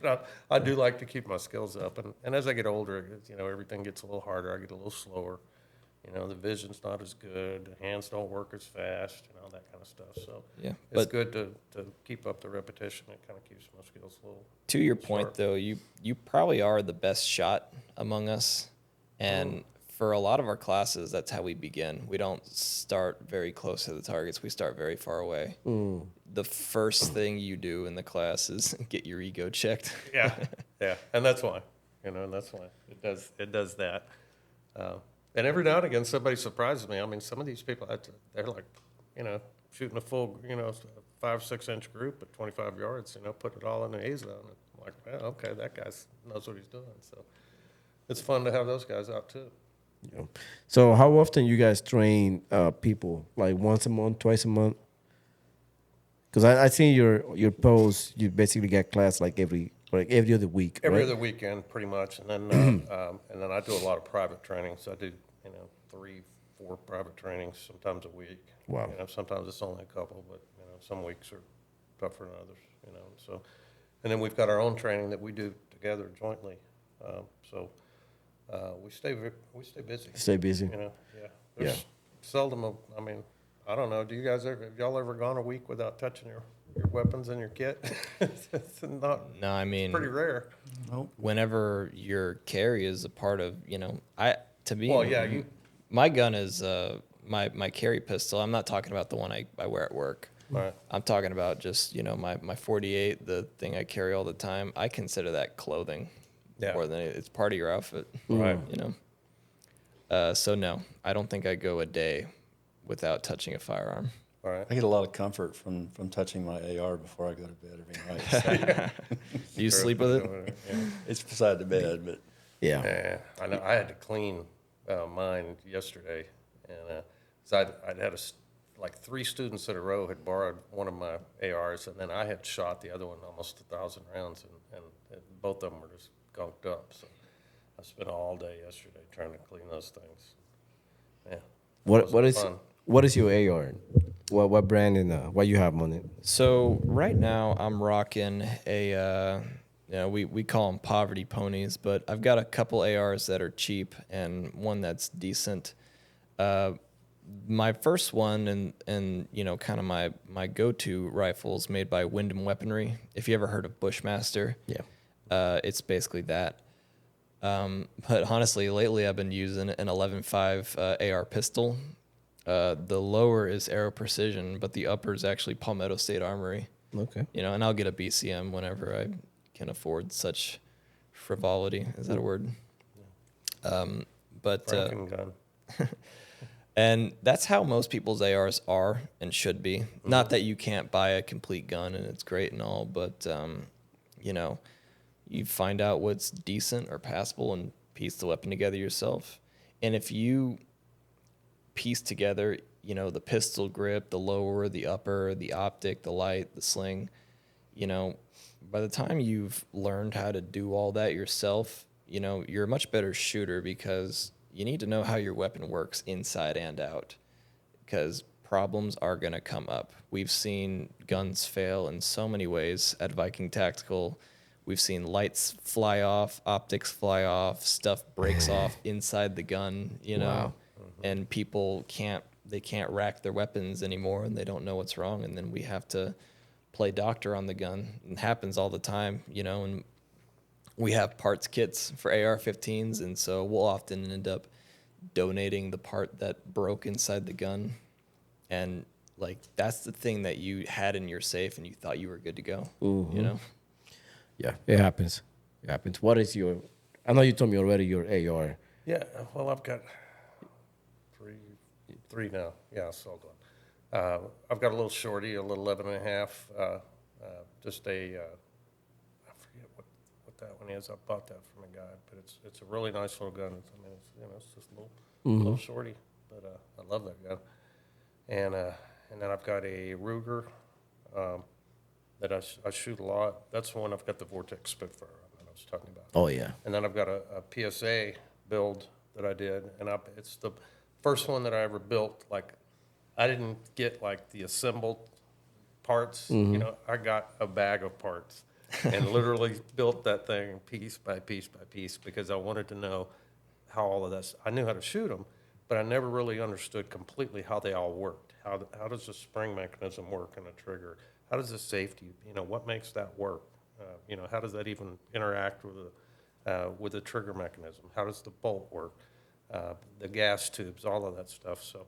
But I do like to keep my skills up, and as I get older, you know, everything gets a little harder. I get a little slower. You know, the vision's not as good. The hands don't work as fast. You know, that kind of stuff. So it's good to keep up the repetition. It kind of keeps my skills a little. To your point, though, you probably are the best shot among us, and for a lot of our classes, that's how we begin. We don't start very close to the targets. We start very far away. The first thing you do in the class is get your ego checked. Yeah, and that's why, you know, and that's why it does that. And every now and again, somebody surprises me. I mean, some of these people, they're like, you know, shooting a full, you know, 5-6 inch group at 25 yards, you know, put it all in the A zone. I'm like, well, okay, that guy knows what he's doing. So it's fun to have those guys out too. Yeah. So how often you guys train people? Like once a month, twice a month? Because I seen your posts. You basically get class like every other week. Every right? other weekend, pretty much, and then I do a lot of private training. So I do, you know, 3-4 private trainings sometimes a week. Wow. You know, sometimes it's only a couple, but you know, some weeks are tougher than others. You know, so, and then we've got our own training that we do together jointly. We stay busy. Stay busy. You know, There's seldom. I mean, I don't know. Have y'all ever gone a week without touching your weapons and your kit? It's not. No, I mean, pretty rare. whenever your carry is a part of, you know, my gun is my carry pistol. I'm not talking about the one I wear at work. Right. I'm talking about just, my 48, the thing I carry all the time. I consider that clothing Yeah. more than it's part of your outfit. Right. So no, I don't think I go a day without touching a firearm. All right. I get a lot of comfort from touching my AR before I go to bed every night. So Do you sleep with it? Yeah. it's beside the bed, but Yeah. Yeah, I know. I had to clean mine yesterday, and so I'd had like 3 students in a row had borrowed one of my ARs, and then I had shot the other one almost 1,000 rounds, and both of them were just gunked up. So I spent all day yesterday trying to clean those things. Yeah. What is your AR? What brand and what you have on it? So right now I'm rocking a, we call them poverty ponies, but I've got a couple ARs that are cheap and one that's decent. My first one and kind of my go-to rifles made by Wyndham Weaponry. If you ever heard of Bushmaster, it's basically that. But honestly, lately I've been using an 11.5 AR pistol. The lower is Aero Precision, but the upper is actually Palmetto State Armory. Okay. And I'll get a BCM whenever I can afford such frivolity. Is that a word? Franken gun. And that's how most people's ARs are and should be. Not that you can't buy a complete gun and it's great and all, but you find out what's decent or passable and piece the weapon together yourself. And if you piece together, the pistol grip, the lower, the upper, the optic, the light, the sling, by the time you've learned how to do all that yourself, you're a much better shooter because you need to know how your weapon works inside and out because problems are going to come up. We've seen guns fail in so many ways at Viking Tactical. We've seen lights fly off, optics fly off, stuff breaks off inside the gun, Wow. and people can't rack their weapons anymore and they don't know what's wrong. And then we have to play doctor on the gun. It happens all the time, and we have parts kits for AR-15s. And so we'll often end up donating the part that broke inside the gun. And like, that's the thing that you had in your safe and you thought you were good to go, Yeah, it happens. It happens. What is your? I know you told me already your AR. Yeah, well, I've got three now. Yeah, I sold one. I've got a little shorty, a little 11.5. Just a, I forget what that one is. I bought that from a guy, but it's a really nice little gun. It's just a little shorty, but I love that gun. And then I've got a Ruger that I shoot a lot. That's the one I've got the Vortex Spitfire on that I was talking about. Oh yeah. And then I've got a PSA build that I did, and it's the first one that I ever built. Like, I didn't get like the assembled parts. I got a bag of parts and literally built that thing piece by piece by piece because I wanted to know how all of that. I knew how to shoot them, but I never really understood completely how they all worked. How does the spring mechanism work in a trigger? How does the safety? What makes that work? How does that even interact with the trigger mechanism? How does the bolt work? The gas tubes, all of that stuff. So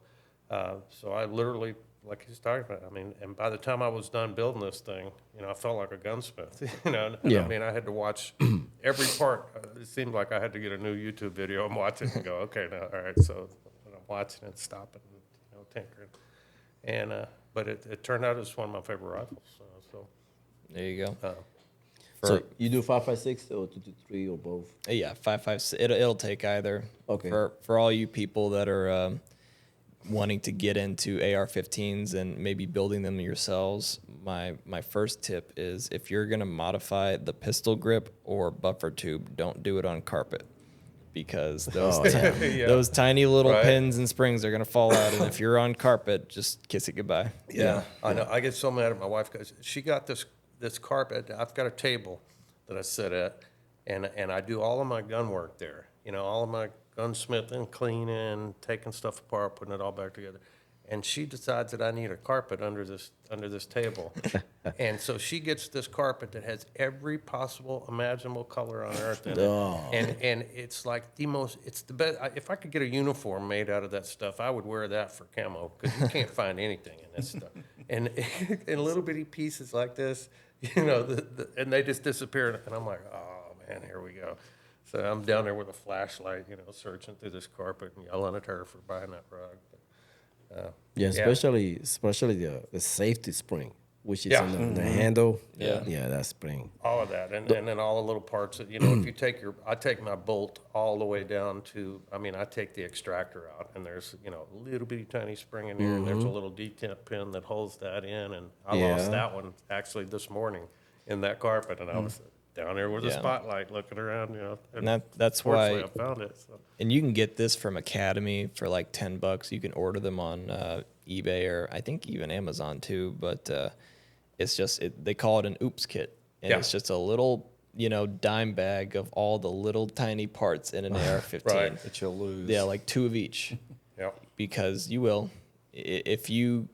I literally, like he's talking about, and by the time I was done building this thing, I felt like a gunsmith, Yeah. I had to watch every part. It seemed like I had to get a new YouTube video and watch it and go, okay, now, all right. So when I'm watching it, stopping, tinkering. And, but it turned out it's one of my favorite rifles. So There you go. So you do 5.56 or 2.23 or both? Yeah, 5.56. It'll take either. Okay. For all you people that are wanting to get into AR-15s and maybe building them yourselves, my first tip is if you're gonna modify the pistol grip or buffer tube, don't do it on carpet because those those tiny little pins and springs are gonna fall out, and if you're on carpet, just kiss it goodbye. Yeah, I know. I get so mad at my wife because she got this carpet. I've got a table that I sit at, and I do all of my gun work there. All of my gunsmithing, cleaning, taking stuff apart, putting it all back together. And she decides that I need a carpet under this table. And so she gets this carpet that has every possible imaginable color on earth in it. Oh. And it's like it's the best. If I could get a uniform made out of that stuff, I would wear that for camo because you can't find anything in this stuff. and in little bitty pieces like this, you know, and they just disappear. And I'm like, oh man, here we go. So I'm down there with a flashlight, you know, searching through this carpet and yelling at her for buying that rug. Yeah, especially the safety spring, which is Yeah. on the handle. Yeah. Yeah, that spring. All of that, and then all the little parts that, you know, if you take I take my bolt all the way down to, I mean, I take the extractor out, and there's, you know, a little bitty tiny spring in there, and there's a little detent pin that holds that in, and I lost that one actually this morning in that carpet, and I was down there with a spotlight looking around, you know. And that's fortunately why. I found it. So. And you can get this from Academy for like $10. You can order them on eBay or I think even Amazon too. But it's just they call it an oops kit, and it's just a little, you know, dime bag of all the little tiny parts in an AR-15 Right. That you'll lose. Yeah, like 2 of each. Yeah. Because you will, if you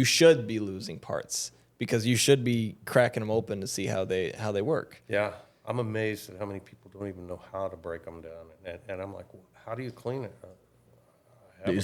should be losing parts because you should be cracking them open to see how they work. Yeah, I'm amazed at how many people don't even know how to break them down, and I'm like, well, how do you clean it? Do you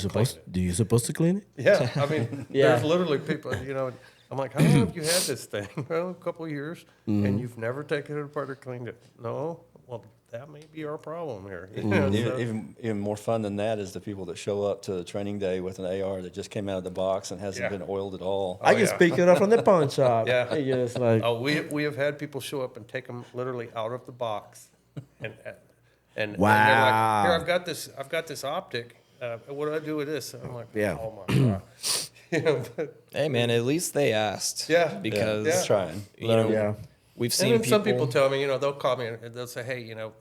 supposed to clean it? Yeah, I mean, there's literally people, you know, I'm like, how long have you had this thing? Well, a couple of years, and you've never taken it apart or cleaned it? No? Well, that may be our problem here. You know, so- Even more fun than that is the people that show up to the training day with an AR that just came out of the box and hasn't been oiled at all. I can pick it up from the pawn shop. Yeah. And just like, Oh, we have had people show up and take them literally out of the box, and Wow. they're like, here, I've got this optic. What do I do with this? And I'm like, Yeah. oh my god. You know, but, Hey man, at least they asked. Yeah. Because Yeah. Trying. you know Yeah. we've and seen then some people tell me, you know, they'll call me and they'll say, hey, you know,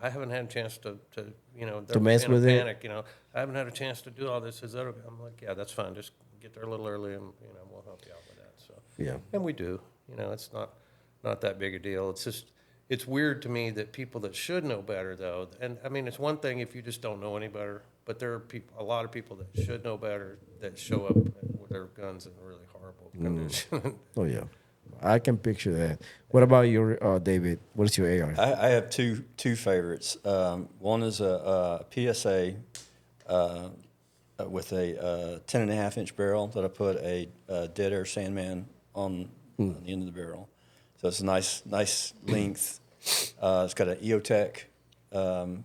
I haven't had a chance to you know, they're mess in a with it? panic, you know, I haven't had a chance to do all this. Is that okay? I'm like, yeah, that's fine. Just get there a little early, and you know, we'll help you out with that. So yeah. and we do. You know, it's not that big a deal. It's just it's weird to me that people that should know better, though, and I mean, it's one thing if you just don't know any better, but there are a lot of people that should know better that show up with their guns in really horrible condition. Oh yeah, I can picture that. What about your David? What is your AR? I have two favorites. One is a PSA with a 10.5-inch barrel that I put a dead air Sandman on the end of the barrel. So it's a nice length. It's got an EOTech. You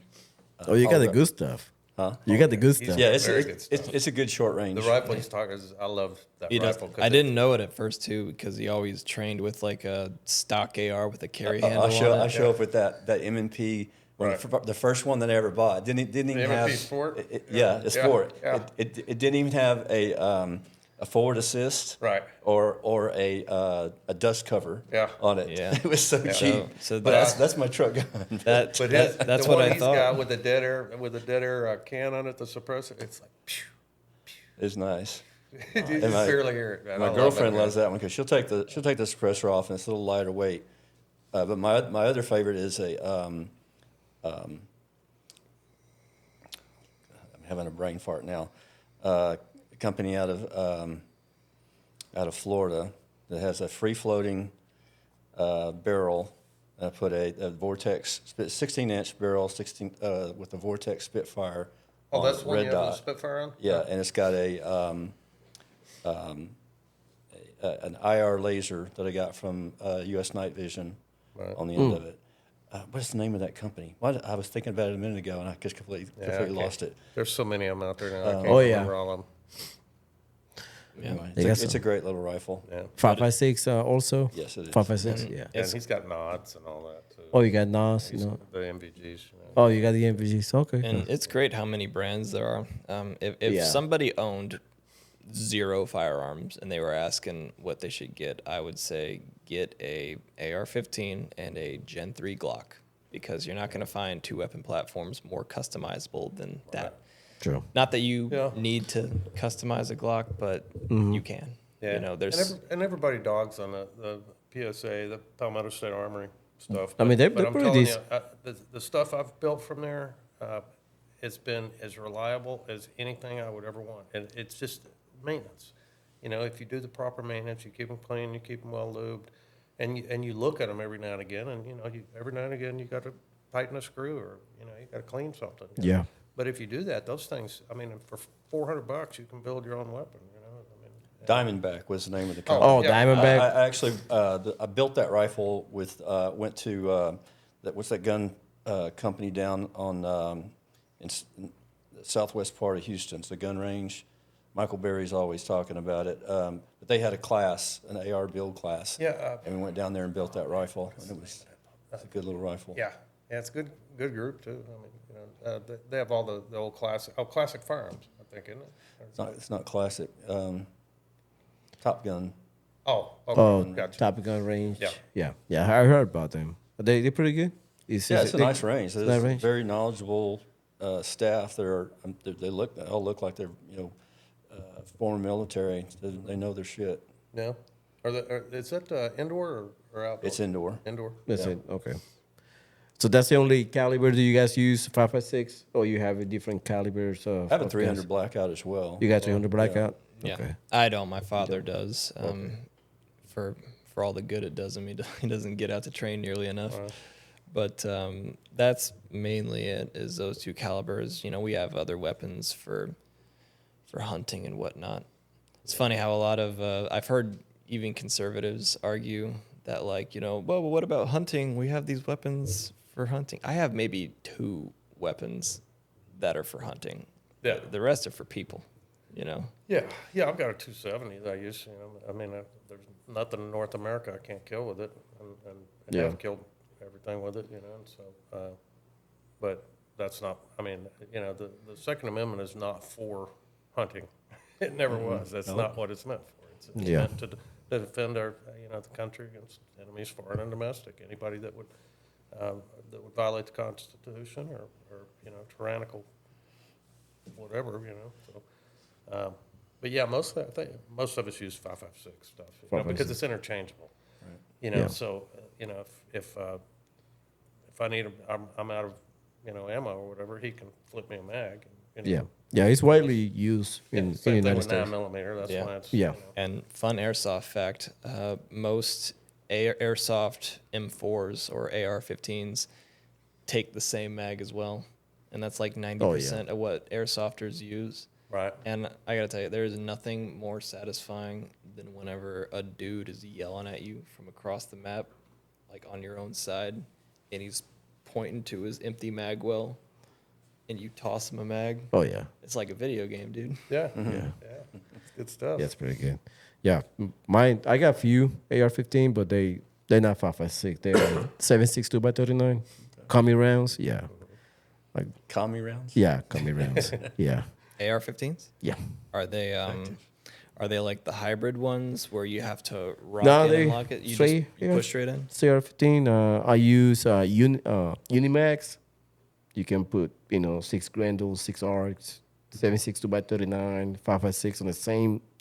got the good stuff. Huh? You got the good stuff. Yeah, Very good stuff. it's a good short range. The rifle he's talking is, I love that rifle. 'Cause I didn't know it at first too because he always trained with like a stock AR with a carry handle. I show on it. up with that M&P. Right. The first one that I ever bought didn't even The have M&P Sport? it's Yeah, Sport. yeah. It didn't even have a forward assist, Right. or a dust cover, Yeah. on it. Yeah. It was so cheap. So But that's my truck gun. That, But that's the what one I he's thought. got with the dead air can on it, the suppressor, it's like, phew, It's nice. you just my- barely hear it. Man. My girlfriend loves that one because she'll take the suppressor off and it's a little lighter weight. But my other favorite is I'm having a brain fart now. A company out of Florida that has a free floating barrel. I put a Vortex 16-inch barrel, with a Vortex Spitfire. Oh, on that's it, one you red have the dot. Spitfire on? Yeah, and it's got an IR laser that I got from U.S. Night Vision on the end of it. What's the name of that company? I was thinking about it a minute ago, and I just completely lost it. There's so many of them out there now. I can't Oh, yeah. remember all of them. Anyway, They got it's some. a great little rifle. Yeah. 5.56 also. Yes, it is. 5.56. Yeah. And he's got nods and all that, too. Oh, you got NOS. He's You know. the MVGs. You know. Oh, you got the MVGs. Okay. And it's great how many brands there are. If Yeah. somebody owned 0 firearms and they were asking what they should get, I would say get a AR-15 and a Gen 3 Glock because you're not going to find 2 weapon platforms more customizable than that. True. Not that you Yeah. need to customize a Glock, but Mm-hmm. you can. Yeah. You know, there's and everybody dogs on the PSA, the Palmetto State Armory stuff. I mean, they're but I'm pretty telling decent. you, the stuff I've built from there, it's been as reliable as anything I would ever want. And it's just maintenance. You know, if you do the proper maintenance, you keep them clean, you keep them well lubed, and you look at them every now and again, and, you know, every now and again you got to tighten a screw or, you know, you got to clean something. you know. Yeah. But if you do that, those things, I mean, for $400, you can build your own weapon, you know. I mean, Diamondback was the name of the company. Oh, yeah. Diamondback. I actually I built that rifle with went to what's that gun company down on in the southwest part of Houston. It's a gun range. Michael Berry's always talking about it. But they had a class, an AR build class. Yeah, and we went down there and built that rifle, and it's a good little rifle. Yeah, it's a good group too. I mean, they have all the old classic firearms, I think, isn't it? It's not classic. Top Gun. Oh, okay, Oh, gotcha. Top Gun range. Yeah. Yeah. I heard about them. They're pretty good. It's a nice range. There's nice range. very knowledgeable staff. They all look like they're former military. They know their shit. Yeah. Is that indoor or outdoor? It's indoor. Indoor. That's it. Okay. So that's the only caliber do you guys use, 5.56, or you have a different calibers? I have a 300 blackout as well. You got 300 blackout? Yeah, Okay. I don't. My father does. For all the good it does him, he doesn't get out to train nearly enough. But that's mainly it. Is those two calibers? You know, we have other weapons for hunting and whatnot. It's funny how a lot of I've heard even conservatives argue that, like, you know, well, what about hunting? We have these weapons for hunting. I have maybe 2 weapons that are for hunting. Yeah. The rest are for people. You know. Yeah, I've got a 270 that I use. You know, I mean, there's nothing in North America I can't kill with it, and Yeah. I've killed everything with it. You know, and so, but that's not. I mean, you know, the Second Amendment is not for hunting. It never was. That's not what it's meant for. It's Yeah. meant to defend our, the country against enemies, foreign and domestic. Anybody that would violate the Constitution or tyrannical, whatever. You know, so. But yeah, most of us use 5.56 stuff, because it's interchangeable. Right. You know, Yeah. so if I need I'm out of ammo or whatever, he can flip me a mag. And, Yeah, it's widely used in the same thing United with States. 9mm. That's why it's Yeah. And fun airsoft fact: most airsoft M4s or AR-15s take the same mag as well, and that's like 90% of what airsofters use. Right. And I gotta tell you, there is nothing more satisfying than whenever a dude is yelling at you from across the map, like on your own side, and he's pointing to his empty mag well, and you toss him a mag. Oh yeah. It's like a video game, dude. Yeah. Yeah. Yeah. It's good stuff. That's pretty good. Yeah, mine. I got a few AR-15, but they're not 5.56. They're 7.62 by 39. Commie rounds. Yeah. Like Commie rounds? yeah, commie rounds. Yeah. AR-15s? Yeah. Are they like the hybrid ones where you have to rock No, it they and lock it? You straight, just push straight in? CR-15. I use Unimax. You can put 6 Grendels, 6 arcs, 7.62 by 39, 5.56 on the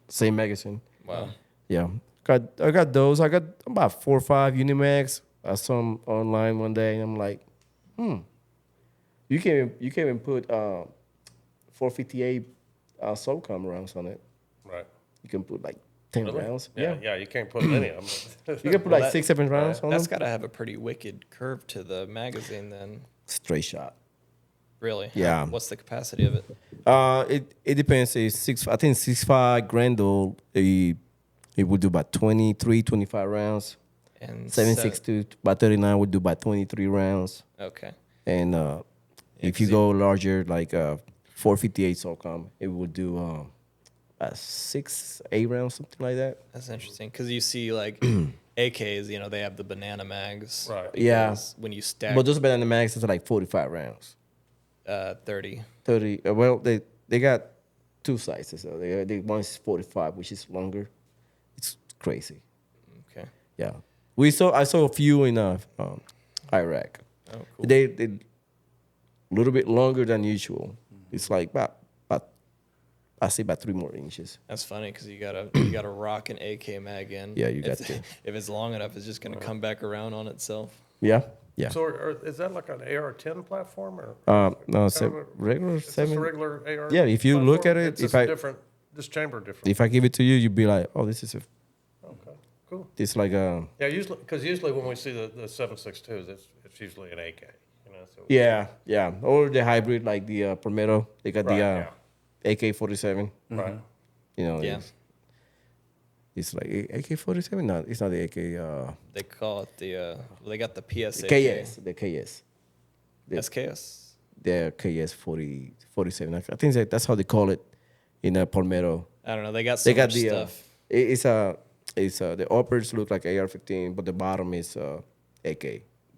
same magazine. Wow. Yeah, I got those. I got about 4 or 5 Unimax. I saw them online one day, and I'm like, you can even put 458 SOCOM rounds on it. Right. You can put like 10 rounds. Yeah. You can't put many of them. You can put like 6, 7 rounds on That's them. got to have a pretty wicked curve to the magazine then. Straight shot. Really? Yeah. What's the capacity of it? It depends. It's 6. I think 6.5 Grendel. It would do about 23, 25 rounds. And 7.62 by 39 would do about 23 rounds. Okay. And if you go larger, like 458 SOCOM, it would do 6, 8 rounds, something like that. That's interesting because you see like AKs, they have the banana mags. Right. Yeah. Because when you stack But those banana mags is like 45 rounds. 30. 30. Well, they got 2 sizes. So they one is 45, which is longer. It's crazy. Okay. Yeah. I saw a few in Iraq. Oh, cool. They a little bit longer than usual. It's like about I say about 3 more inches. That's funny because you gotta rock an AK mag in. Yeah, you got if, to. If it's long enough, it's just gonna come back around on itself. Yeah. Yeah. So is that like an AR-10 platform or? No, it's a kind of regular It's just 7. a regular AR. Yeah, if you look platform? at it, it's if just I- different, this chamber different. If I give it to you, you'd be like, oh, this is Okay, cool. it's like a Yeah, usually when we see the 7.62s, it's usually an AK. So yeah, or the hybrid like the Palmetto. They got Right, the AK-47. right. Yeah. it's- It's like AK-47. No, it's not the AK. They call it they got the PSA. The KS. The, SKS. the KS 47. I think that's how they call it in Palmetto. I don't know. They got They so got much the stuff. it's the uppers look like AR-15, but the bottom is AK.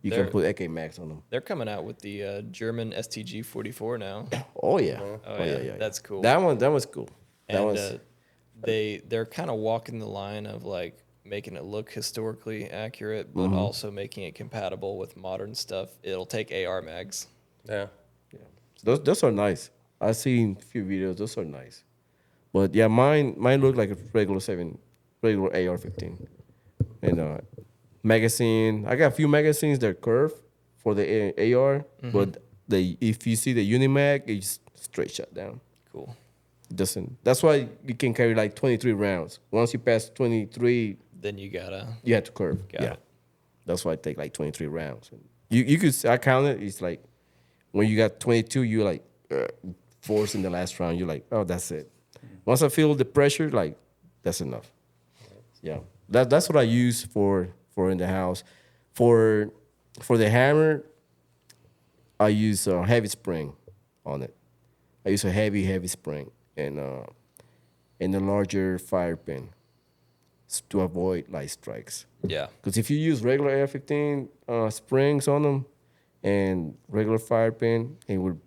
You can They're- put AK Max on them. They're coming out with the German STG 44 now. Oh yeah. Oh, yeah. That's cool. That was cool. That And was they're kind of walking the line of like making it look historically accurate, but also making it compatible with modern stuff. It'll take AR mags. Yeah. those are nice. I've seen a few videos. Those are nice. But yeah, mine look like a regular AR-15. And magazine. I got a few magazines that are curved for the AR, but if you see the Unimag, it's straight shot down. Cool. Doesn't. That's why you can carry like 23 rounds. Once you pass 23, Then you gotta. you have to curve. Got yeah. it. That's why I take like 23 rounds. You could, I count it. It's like when you got 22, you're like forced in the last round. You're like, oh, that's it. Once I feel the pressure, like that's enough. Yeah, that's what I use for in the house. For the hammer, I use a heavy spring on it. I use a heavy spring and a larger fire pin to avoid light strikes. Yeah. Because if you use regular AR-15 springs on them and regular fire pin, you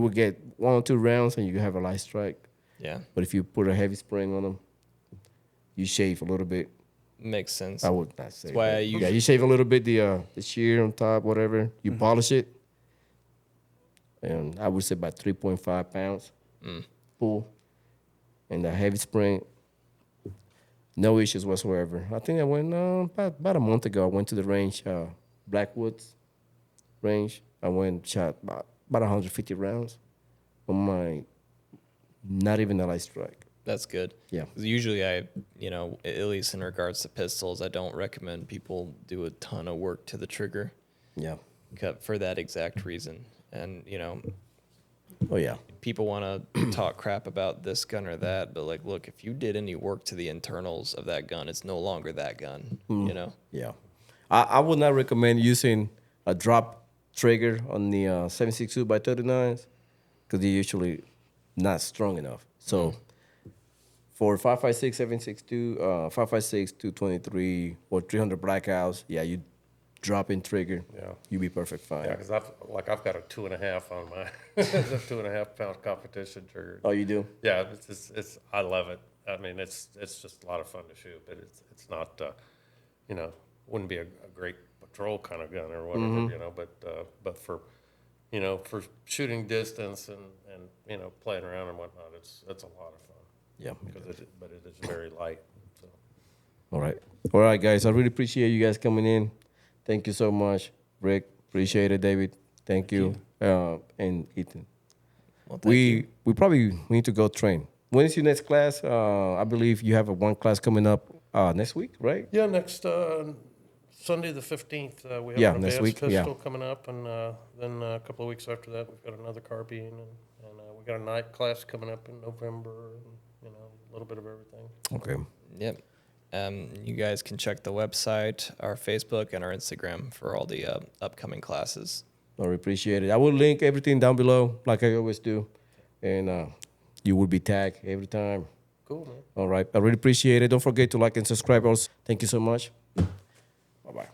will get 1 or 2 rounds and you have a light strike. Yeah. But if you put a heavy spring on them, you shave a little bit. Makes sense. I would not say. That's why that. I use- you shave a little bit the shear on top, whatever. You polish it, and I would say about 3.5 pounds pull, and the heavy spring. No issues whatsoever. I think I went about a month ago. I went to the range, Blackwoods range. I went shot about 150 rounds on my, not even a light strike. That's good. Yeah. 'Cause usually at least in regards to pistols, I don't recommend people do a ton of work to the trigger Yeah. for that exact reason. And, Oh yeah. people want to talk crap about this gun or that, but like, look, if you did any work to the internals of that gun, it's no longer that gun, Yeah. I would not recommend using a drop trigger on the 7.62 by 39s because they're usually not strong enough. So for 5.56, 7.62, 5.56, 223, or 300 blackouts, yeah, you drop in trigger, Yeah. you'll be perfect fine. Yeah, because I've got a 2.5 on my the 2.5 pound competition trigger. Oh, you do? Yeah, it's I love it. I mean, it's just a lot of fun to shoot, but it's not wouldn't be a great patrol kind of gun or whatever, but for for shooting distance and playing around and whatnot, it's a lot of fun. Yeah. But it is very light. So. All right, guys. I really appreciate you guys coming in. Thank you so much, Rick. Appreciate it, David. Thank you. And Ethan. Well, thank We probably need to go train. When is your next class? I believe you have one class coming up next week, right? Yeah, next Sunday the 15th, we have Yeah, an next advanced week, yeah. pistol coming up, and then a couple of weeks after that, we've got another carbine, and we got a night class coming up in November, and a little bit of everything. Okay. Yep. You guys can check the website, our Facebook, and our Instagram for all the upcoming classes. I appreciate it. I will link everything down below, like I always do, and you will be tagged every time. Cool, man. All right. I really appreciate it. Don't forget to like and subscribe. Also, thank you so much. Bye bye.